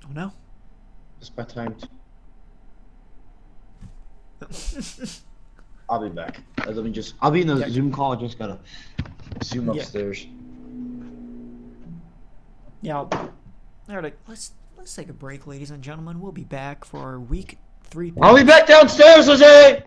S2: Oh no.
S3: It's my time. I'll be back. Let me just. I'll be in the
S2: Yeah.
S3: Zoom call. I just gotta zoom
S2: Yeah.
S3: upstairs.
S2: Yeah. Alright, let's take a break, ladies and gentlemen. We'll be back for our week 3.
S3: I'll be back downstairs, Jose.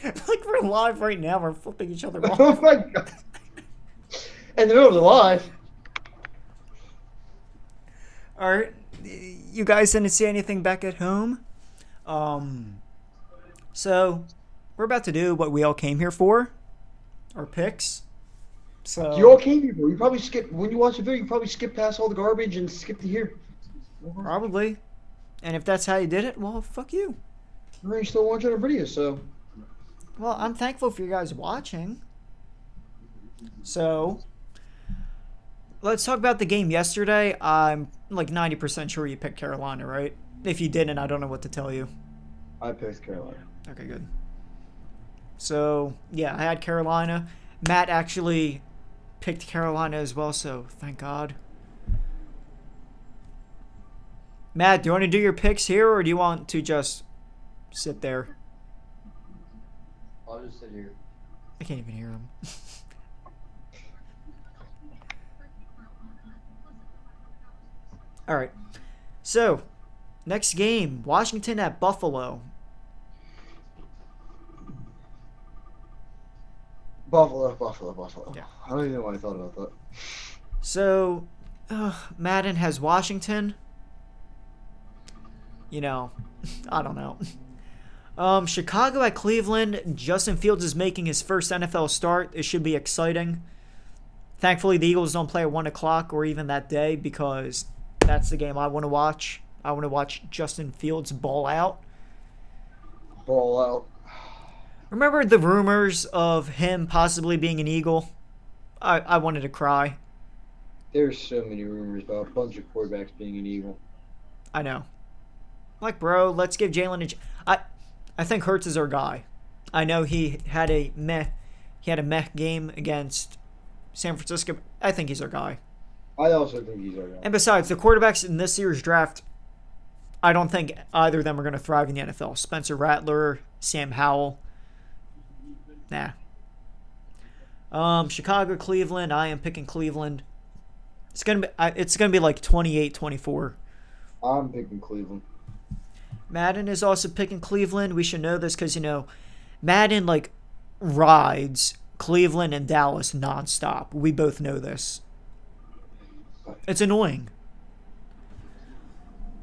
S2: Like we're live right now. We're flipping each other off.
S3: Oh my god. In the middle of the live.
S2: Alright, you guys didn't see anything back at home. So we're about to do what we all came here for. Our picks. So
S3: You all came here. You probably skip when you watch the video. You probably skip past all the garbage and skip to here.
S2: probably. And if that's how you did it, well, fuck you.
S3: You're still watching our video, so.
S2: Well, I'm thankful for you guys watching. So, let's talk about the game yesterday. I'm like 90% sure you picked Carolina, right? If you didn't, I don't know what to tell you.
S3: I picked Carolina.
S2: Okay, good. So, yeah, I had Carolina. Matt actually picked Carolina as well, so thank God. Matt, do you want to do your picks here, or do you want to just sit there?
S1: I'll just sit here.
S2: I can't even hear him. All right. So, next game, Washington at Buffalo.
S3: Buffalo.
S2: Yeah.
S3: I don't even know why I thought about that.
S2: So, Madden has Washington. I don't know. Chicago at Cleveland. Justin Fields is making his first NFL start. It should be exciting. Thankfully, the Eagles don't play at 1 o'clock or even that day because that's the game I want to watch. I want to watch Justin Fields ball out.
S3: Ball out.
S2: Remember the rumors of him possibly being an Eagle? I wanted to cry.
S3: There's so many rumors about a bunch of quarterbacks being an Eagle.
S2: I know. Like, bro, let's give Jalen I think Hurts is our guy. I know he had a meh game against San Francisco. I think he's our guy.
S3: I also think he's our guy.
S2: And besides, the quarterbacks in this year's draft, I don't think either of them are going to thrive in the NFL. Spencer Rattler, Sam Howell. Nah. Chicago, Cleveland. I am picking Cleveland. It's gonna be like 28-24.
S3: I'm picking Cleveland.
S2: Madden is also picking Cleveland. We should know this because, Madden, rides Cleveland and Dallas nonstop. We both know this. It's annoying.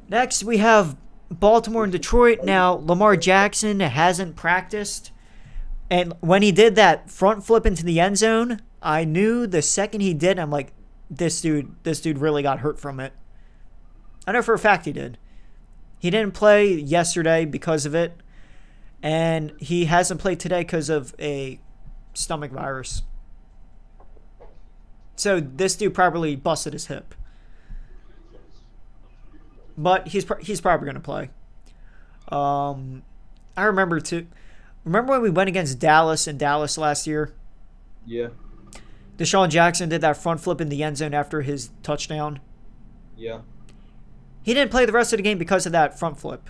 S2: Next, we have Baltimore and Detroit. Now, Lamar Jackson hasn't practiced. And when he did that front flip into the end zone, I knew the second he did, I'm like, this dude really got hurt from it. I know for a fact he did. He didn't play yesterday because of it, and he hasn't played today because of a stomach virus. So this dude probably busted his hip. But he's probably going to play. I remember when we went against Dallas in Dallas last year?
S3: Yeah.
S2: Deshaun Jackson did that front flip in the end zone after his touchdown.
S3: Yeah.
S2: He didn't play the rest of the game because of that front flip.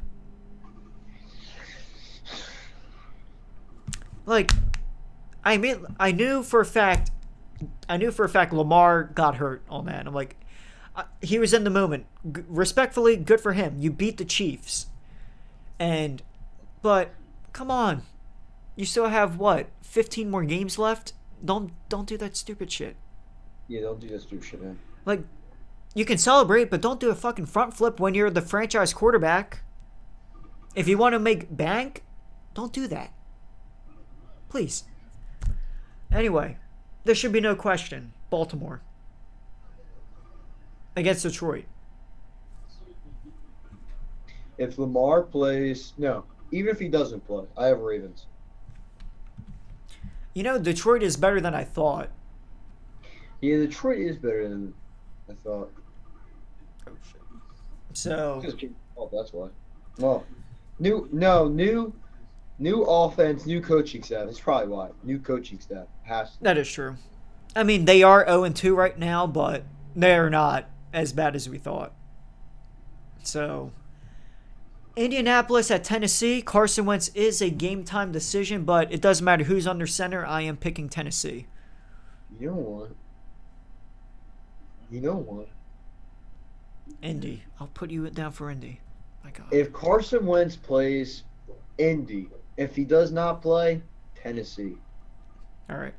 S2: I knew for a fact Lamar got hurt on that. I'm like, he was in the moment. Respectfully, good for him. You beat the Chiefs. But come on. You still have 15 more games left? Don't do that stupid shit.
S3: Yeah, don't do that stupid shit, man.
S2: You can celebrate, but don't do a fucking front flip when you're the franchise quarterback. If you want to make bank, don't do that. Please. Anyway, there should be no question. Baltimore against Detroit.
S3: If Lamar plays, no, even if he doesn't play, I have Ravens.
S2: Detroit is better than I thought.
S3: Yeah, Detroit is better than I thought.
S2: So,
S3: oh, that's why. Well, new offense, new coaching staff. That's probably why. New coaching staff has to.
S2: that is true. I mean, they are 0-2 right now, but they're not as bad as we thought. So, Indianapolis at Tennessee. Carson Wentz is a game-time decision, but it doesn't matter who's under center. I am picking Tennessee.
S3: You know what?
S2: Indy. I'll put you down for Indy. My God.
S3: If Carson Wentz plays, Indy. If he does not play, Tennessee.
S2: All right.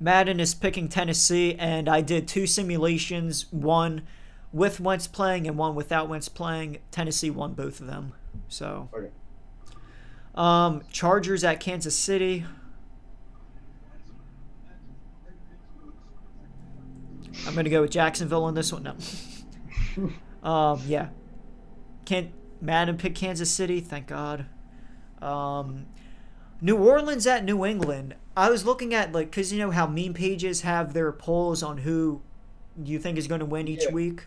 S2: Madden is picking Tennessee, and I did 2 simulations, one with Wentz playing and one without Wentz playing. Tennessee won both of them. So,
S3: Okay.
S2: Chargers at Kansas City. I'm going to go with Jacksonville on this one. No. Yeah. Madden pick Kansas City. Thank God. New Orleans at New England. I was looking at, because you know how meme pages have their polls on who you think is going to win each week?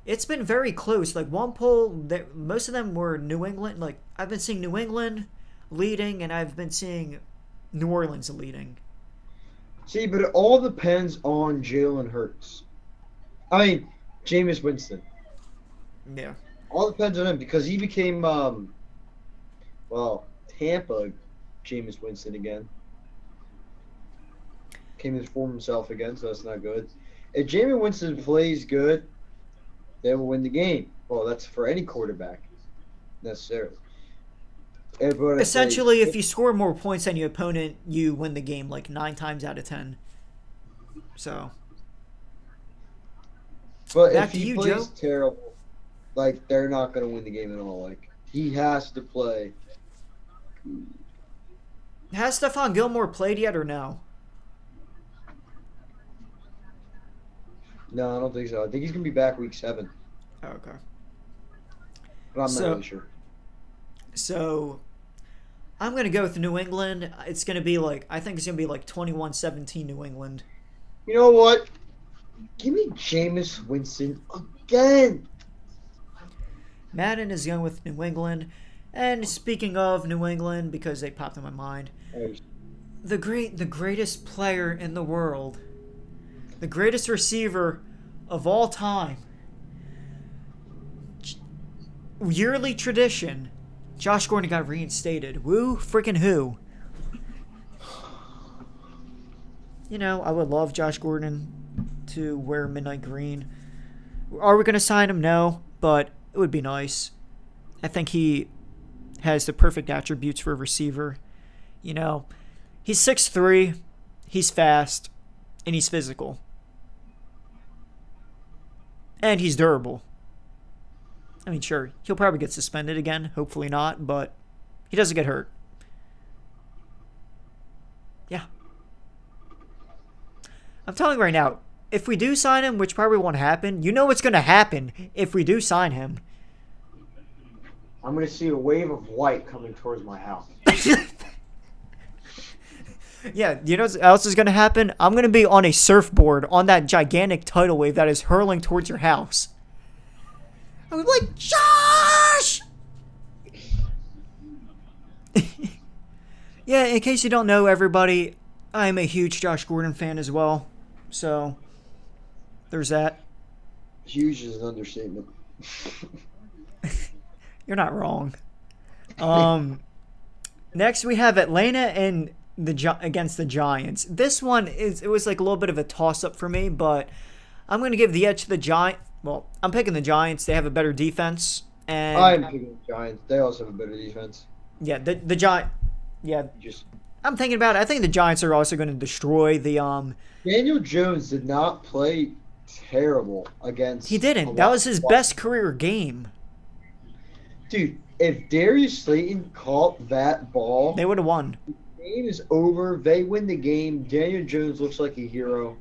S2: It's been very close. One poll, most of them were New England. I've been seeing New England leading, and I've been seeing New Orleans leading.
S3: See, but it all depends on Jalen Hurts. I mean, Jameis Winston.
S2: Yeah.
S3: All depends on him because he became, Tampa Jameis Winston again. Came to form himself again, so that's not good. If Jameis Winston plays good, they will win the game. Well, that's for any quarterback, necessarily. But
S2: Essentially, if you score more points than your opponent, you win the game like 9 times out of 10. So,
S3: but
S2: back
S3: if
S2: to
S3: he
S2: you,
S3: plays
S2: Joe.
S3: terrible, like they're not going to win the game at all. Like he has to play.
S2: Has Stephon Gilmore played yet or no?
S3: No, I don't think so. I think he's going to be back week 7,
S2: Oh, okay.
S3: but I'm
S2: So-
S3: not really sure.
S2: So, I'm going to go with New England. It's going to be like, I think it's going to be like 21-17 New England.
S3: You know what? Give me Jameis Winston again.
S2: Madden is going with New England. And speaking of New England, because they popped in my mind, the greatest player in the world, the greatest receiver of all time, yearly tradition, Josh Gordon got reinstated. Woo freaking who? You know, I would love Josh Gordon to wear midnight green. Are we going to sign him? No, but it would be nice. I think he has the perfect attributes for a receiver. You know, he's 6'3", he's fast, and he's physical. And he's durable. I mean, sure, he'll probably get suspended again. Hopefully not, but he doesn't get hurt. Yeah. I'm telling you right now, if we do sign him, which probably won't happen, you know what's going to happen if we do sign him.
S3: I'm going to see a wave of white coming towards my house.
S2: Yeah, you know what else is going to happen? I'm going to be on a surfboard on that gigantic tidal wave that is hurling towards your house. I'm like, Josh! Yeah, in case you don't know, everybody, I'm a huge Josh Gordon fan as well. So, there's that.
S3: Huge is an understatement.
S2: You're not wrong. Next, we have Atlanta and against the Giants. This one it was like a little bit of a toss-up for me, but I'm going to give the edge to the Giants. Well, I'm picking the Giants. They have a better defense, and
S3: I'm picking the Giants. They also have a better defense.
S2: yeah, the Giant. Yeah,
S3: Just
S2: I'm thinking about it. I think the Giants are also going to destroy the
S3: Daniel Jones did not play terrible against.
S2: He didn't. That was his best career game.
S3: Dude, if Darius Slayton caught that ball,
S2: They would have won.
S3: the game is over. They win the game. Daniel Jones looks like a hero.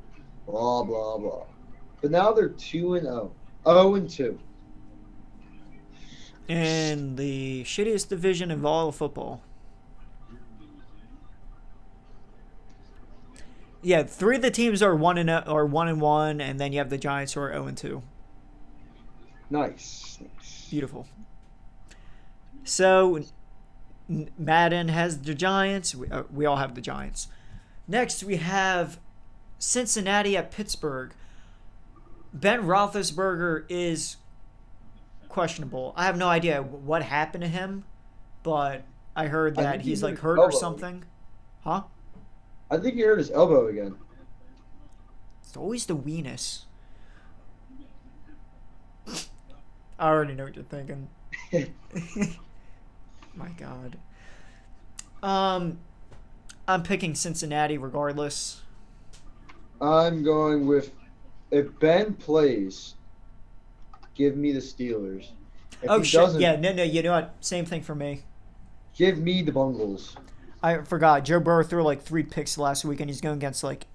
S3: Blah blah blah. But now they're 2-0, 0-2.
S2: In the shittiest division of all of football. Yeah, 3 of the teams are 1-1, and then you have the Giants who are 0-2.
S3: Nice.
S2: Beautiful. So, Madden has the Giants. We all have the Giants. Next, we have Cincinnati at Pittsburgh. Ben Roethlisberger is questionable. I have no idea what happened to him, but I heard
S3: I
S2: that
S3: think
S2: he's
S3: he
S2: like
S3: hurt
S2: hurt
S3: his
S2: or
S3: elbow.
S2: something. Huh?
S3: I think he hurt his elbow again.
S2: It's always the weenus. I already know what you're thinking. My God. I'm picking Cincinnati regardless.
S3: I'm going with, if Ben plays, give me the Steelers. If
S2: Oh
S3: he
S2: shit!
S3: doesn't,
S2: Yeah, no, you know what? Same thing for me.
S3: give me the Bungles.
S2: I forgot. Joe Burrow threw like 3 picks last week, and he's going against like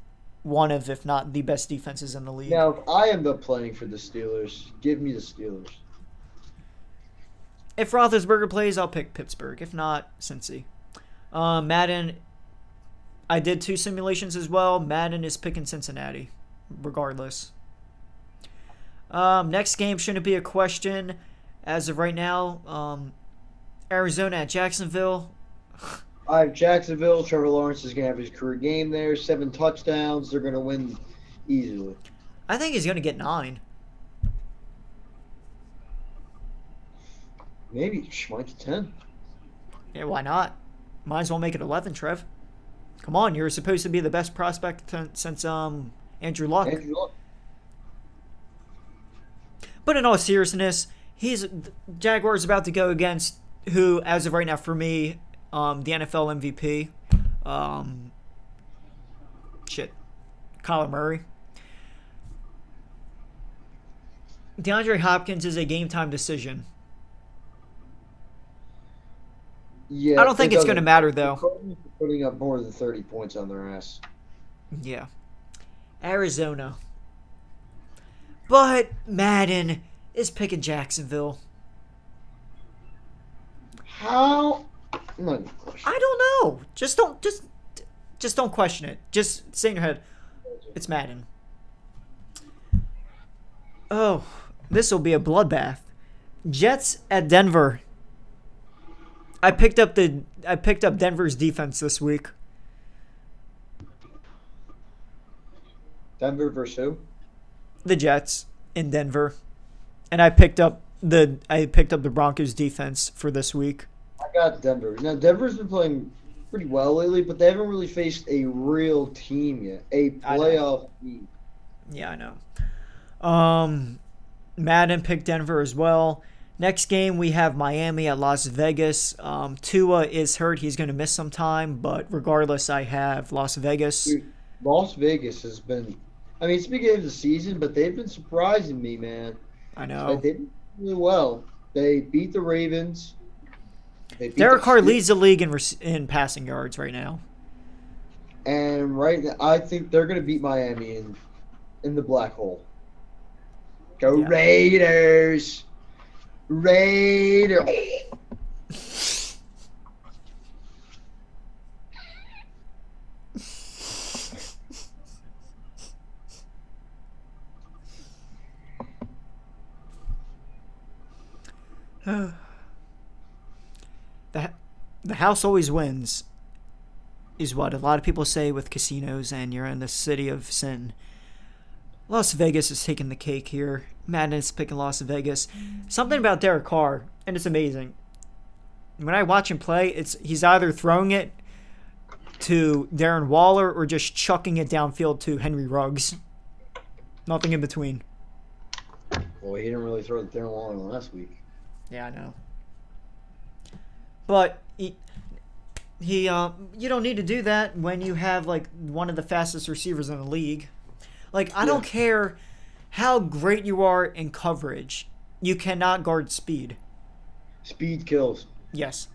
S2: one of, if not the best defenses in the league.
S3: Now, if I end up playing for the Steelers, give me the Steelers.
S2: If Roethlisberger plays, I'll pick Pittsburgh. If not, Cincy. Madden, I did 2 simulations as well. Madden is picking Cincinnati, regardless. Next game shouldn't be a question as of right now. Arizona at Jacksonville.
S3: I have Jacksonville. Trevor Lawrence is going to have his career game there. 7 touchdowns. They're going to win easily.
S2: I think he's going to get 9.
S3: Maybe might get 10.
S2: Yeah, why not? Might as well make it 11, Trev. Come on, you're supposed to be the best prospect since Andrew Luck.
S3: Andrew Luck.
S2: But in all seriousness, Jaguars about to go against who, as of right now, for me, the NFL MVP, Kyler Murray. DeAndre Hopkins is a game time decision.
S3: Yeah,
S2: I don't think
S3: it
S2: it's going to
S3: doesn't-
S2: matter,
S3: the
S2: though.
S3: Cardinals are putting up more than 30 points on their ass.
S2: Yeah. Arizona. But Madden is picking Jacksonville.
S3: How? I'm not even questioning.
S2: I don't know. Just don't question it. Just say in your head, it's Madden. Oh, this will be a bloodbath. Jets at Denver. I picked up Denver's defense this week.
S3: Denver versus who?
S2: The Jets in Denver. And I picked up the Broncos defense for this week.
S3: I got Denver. Now, Denver's been playing pretty well lately, but they haven't really faced a real team yet. A
S2: I know.
S3: playoff team.
S2: Yeah, I know. Madden picked Denver as well. Next game, we have Miami at Las Vegas. Tua is hurt. He's going to miss some time, but regardless, I have Las Vegas.
S3: Dude, Las Vegas has been, I mean, it's the beginning of the season, but they've been surprising me, man.
S2: I know.
S3: Like, they did really well. They beat the Ravens. They beat
S2: Derek
S3: the
S2: Carr
S3: Steelers.
S2: leads the league in passing yards right now.
S3: And right now, I think they're going to beat Miami in the black hole. Go
S2: Yeah.
S3: Raiders! Raiders!
S2: The house always wins, is what a lot of people say with casinos, and you're in the city of sin. Las Vegas is taking the cake here. Madden is picking Las Vegas. Something about Derek Carr, and it's amazing. When I watch him play, he's either throwing it to Darren Waller or just chucking it downfield to Henry Ruggs. Nothing in between.
S3: Well, he didn't really throw the Darren Waller last week.
S2: Yeah, I know. But he you don't need to do that when you have like one of the fastest receivers in the league. Like, I don't care how great you are in coverage. You cannot guard speed.
S3: Speed kills.
S2: Yes.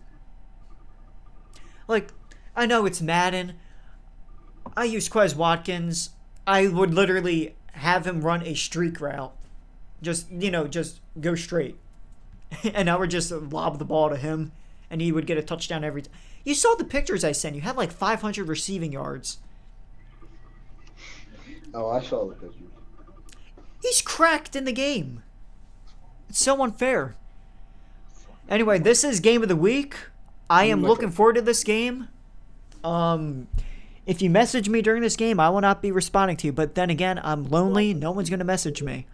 S2: Like, I know it's Madden. I use Quez Watkins. I would literally have him run a streak route. Just go straight. And I would just lob the ball to him, and he would get a touchdown every time. You saw the pictures I sent. You had like 500 receiving yards.
S3: Oh, I saw the picture.
S2: He's cracked in the game. It's so unfair. Anyway, this is game of the week. I am looking forward to this game. If you message me during this game, I will not be responding to you. But then again, I'm lonely. No one's going to message me.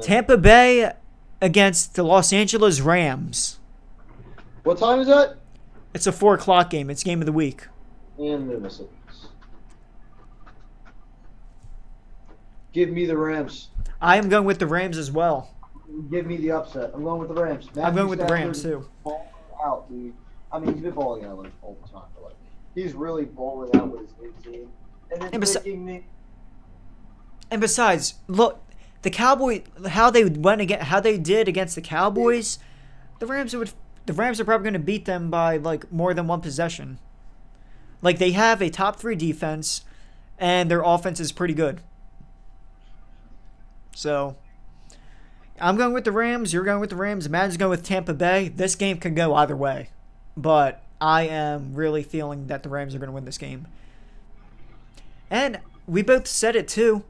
S2: Tampa Bay against the Los Angeles Rams.
S3: What time is that?
S2: It's a 4 o'clock game. It's game of the week.
S3: And Minnesota. Give me the Rams.
S2: I am going with the Rams as well.
S3: Give me the upset. I'm going with the Rams.
S2: I'm going with the Rams,
S3: Stafford
S2: too.
S3: is balling out, dude. I mean, he's been balling out like all the time, but like he's really balling out with his new team. And then
S2: And besides, look, the Cowboys, how they did against the Cowboys, the Rams are probably going to beat them by like more than one possession. Like, they have a top 3 defense, and their offense is pretty good. So, I'm going with the Rams. You're going with the Rams. Madden's going with Tampa Bay. This game can go either way. But I am really feeling that the Rams are going to win this game. And we both said it too.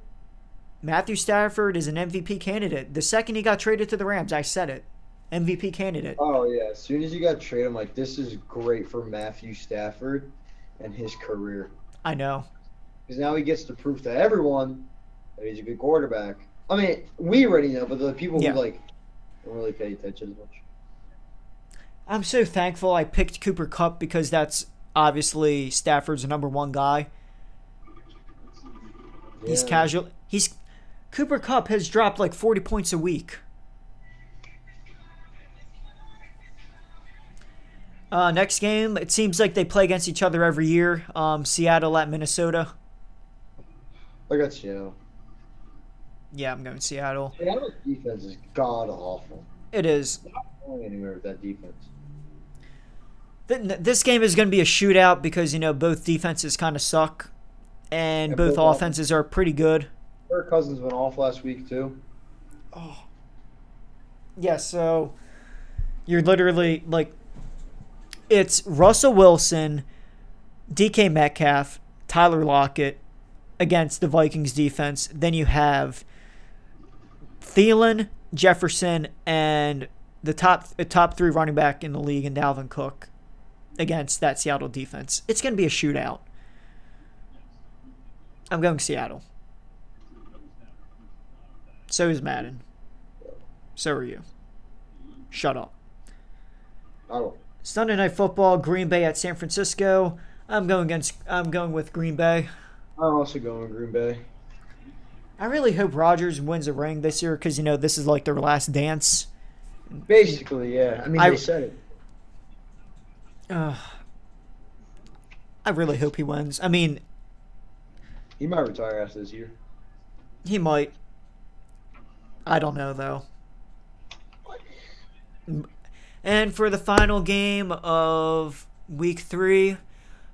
S2: Matthew Stafford is an MVP candidate. The second he got traded to the Rams, I said it. MVP candidate.
S3: Oh, yeah. As soon as he got traded, I'm like, this is great for Matthew Stafford and his career.
S2: I know.
S3: Because now he gets to prove to everyone that he's a good quarterback. I mean, we already know, but the people who don't really pay attention as much.
S2: I'm so thankful I picked Cooper Kupp because that's obviously Stafford's number 1 guy.
S3: Yeah.
S2: He's casual. Cooper Kupp has dropped like 40 points a week. Next game, it seems like they play against each other every year. Seattle at Minnesota.
S3: I got Seattle.
S2: Yeah, I'm going Seattle.
S3: Seattle's defense is god awful.
S2: It is.
S3: Not going anywhere with that defense.
S2: This game is going to be a shootout because, both defenses kind of suck. And both
S3: both
S2: offenses are pretty good.
S3: Kirk Cousins went off last week, too.
S2: Oh. Yeah, so you're literally like, it's Russell Wilson, DK Metcalf, Tyler Lockett against the Vikings defense. Then you have Thielen, Jefferson, and the top three running back in the league, and Dalvin Cook against that Seattle defense. It's going to be a shootout. I'm going Seattle. So is Madden. So are you. Shut up.
S3: Oh.
S2: Sunday Night Football, Green Bay at San Francisco. I'm going with Green Bay.
S3: I'm also going with Green Bay.
S2: I really hope Rodgers wins a ring this year because, this is like their last dance.
S3: Basically, yeah. I mean, they said it.
S2: I really hope he wins. I mean,
S3: He might retire after this year.
S2: he might. I don't know, though. And for the final game of Week 3,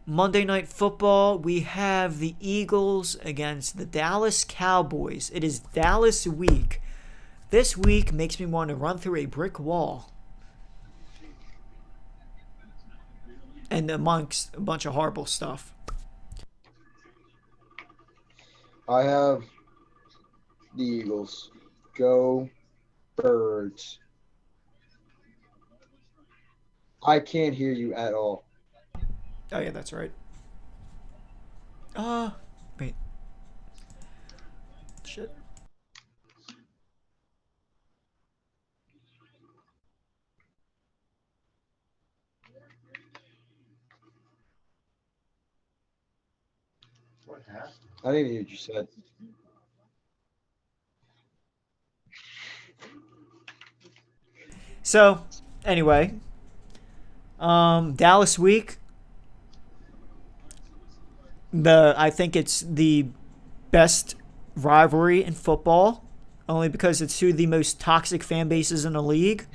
S2: Monday Night Football, we have the Eagles against the Dallas Cowboys. It is Dallas week. This week makes me want to run through a brick wall. And amongst a bunch of horrible stuff.
S3: I have the Eagles. Go Birds. I can't hear you at all.
S2: Oh, yeah, that's right. Wait. Shit.
S1: What happened?
S3: I didn't even hear what you said.
S2: So, anyway, Dallas week. I think it's the best rivalry in football, only because it's two of the most toxic fan bases in the league.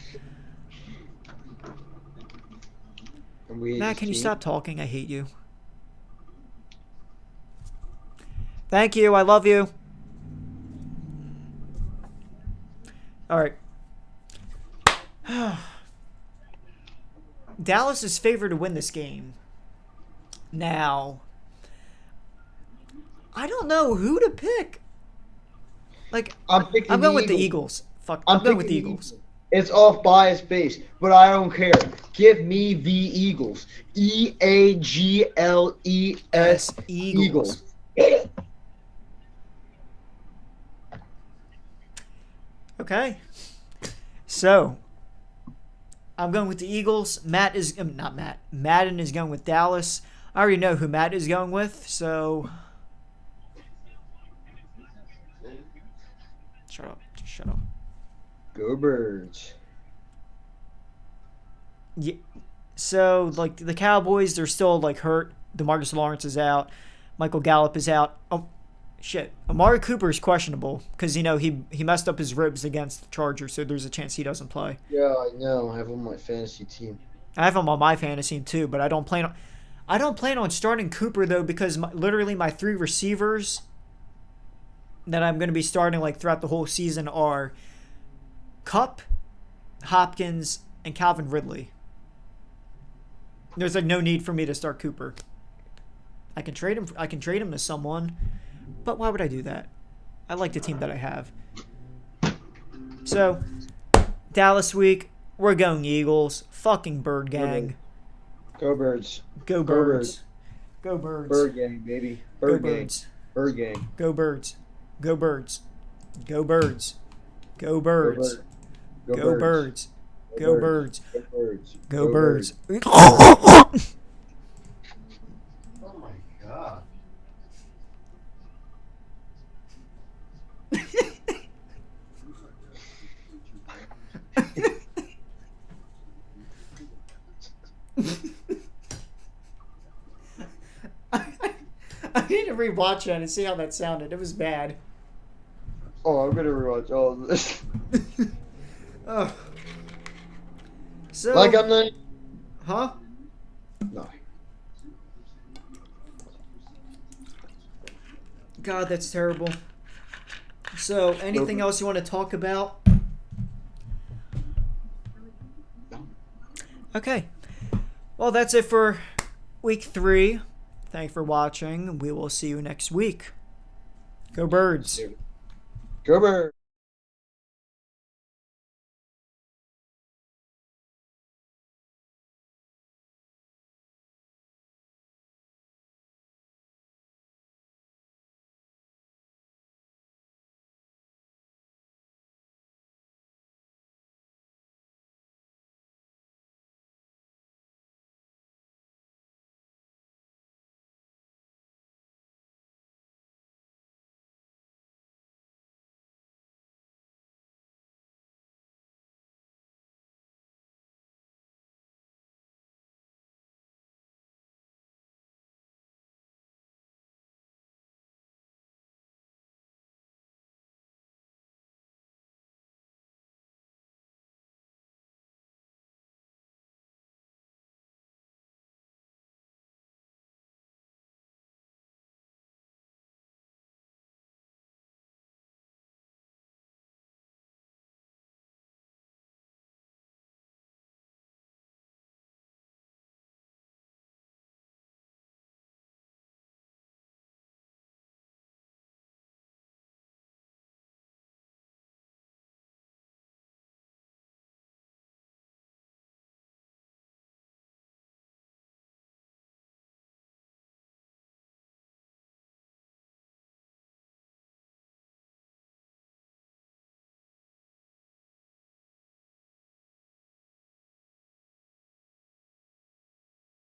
S2: Matt, can you stop talking? I hate you. Thank you. I love you. All right. Dallas is favored to win this game. Now, I don't know who to pick. Like,
S3: I'm
S2: going with the Eagles. Fuck, I'm going with the Eagles.
S3: It's off bias base, but I don't care. Give me the Eagles. EAGLES.
S2: Eagles. Okay. So, I'm going with the Eagles. Madden is going with Dallas. I already know who Matt is going with, so shut up. Just shut up.
S3: Go Birds.
S2: Yeah. So, like, the Cowboys, they're still, like, hurt. DeMarcus Lawrence is out. Michael Gallup is out. Oh, shit. Amari Cooper is questionable because, he messed up his ribs against the Chargers, so there's a chance he doesn't play.
S3: Yeah, I know. I have him on my fantasy team.
S2: I have him on my fantasy team, too, but I don't plan on starting Cooper, though, because literally my three receivers that I'm going to be starting, like, throughout the whole season are Kupp, Hopkins, and Calvin Ridley. There's, like, no need for me to start Cooper. I can trade him to someone, but why would I do that? I like the team that I have. So, Dallas week, we're going Eagles. Fucking Bird Gang.
S3: Go Birds.
S2: Go Birds. Go Birds.
S3: Bird Gang, baby.
S2: Go Birds.
S3: Bird Gang.
S2: Go Birds. Go Birds. Go Birds. Go Birds. Go Birds. Go Birds. Go Birds.
S1: Oh my god.
S2: I need to rewatch that and see how that sounded. It was bad.
S3: Oh, I'm gonna rewatch all of this.
S2: Oh. So,
S3: Like I'm not.
S2: huh?
S3: No.
S2: God, that's terrible. So, anything else you want to talk about? Okay. Well, that's it for week 3. Thanks for watching. We will see you next week. Go Birds.
S3: Go Birds.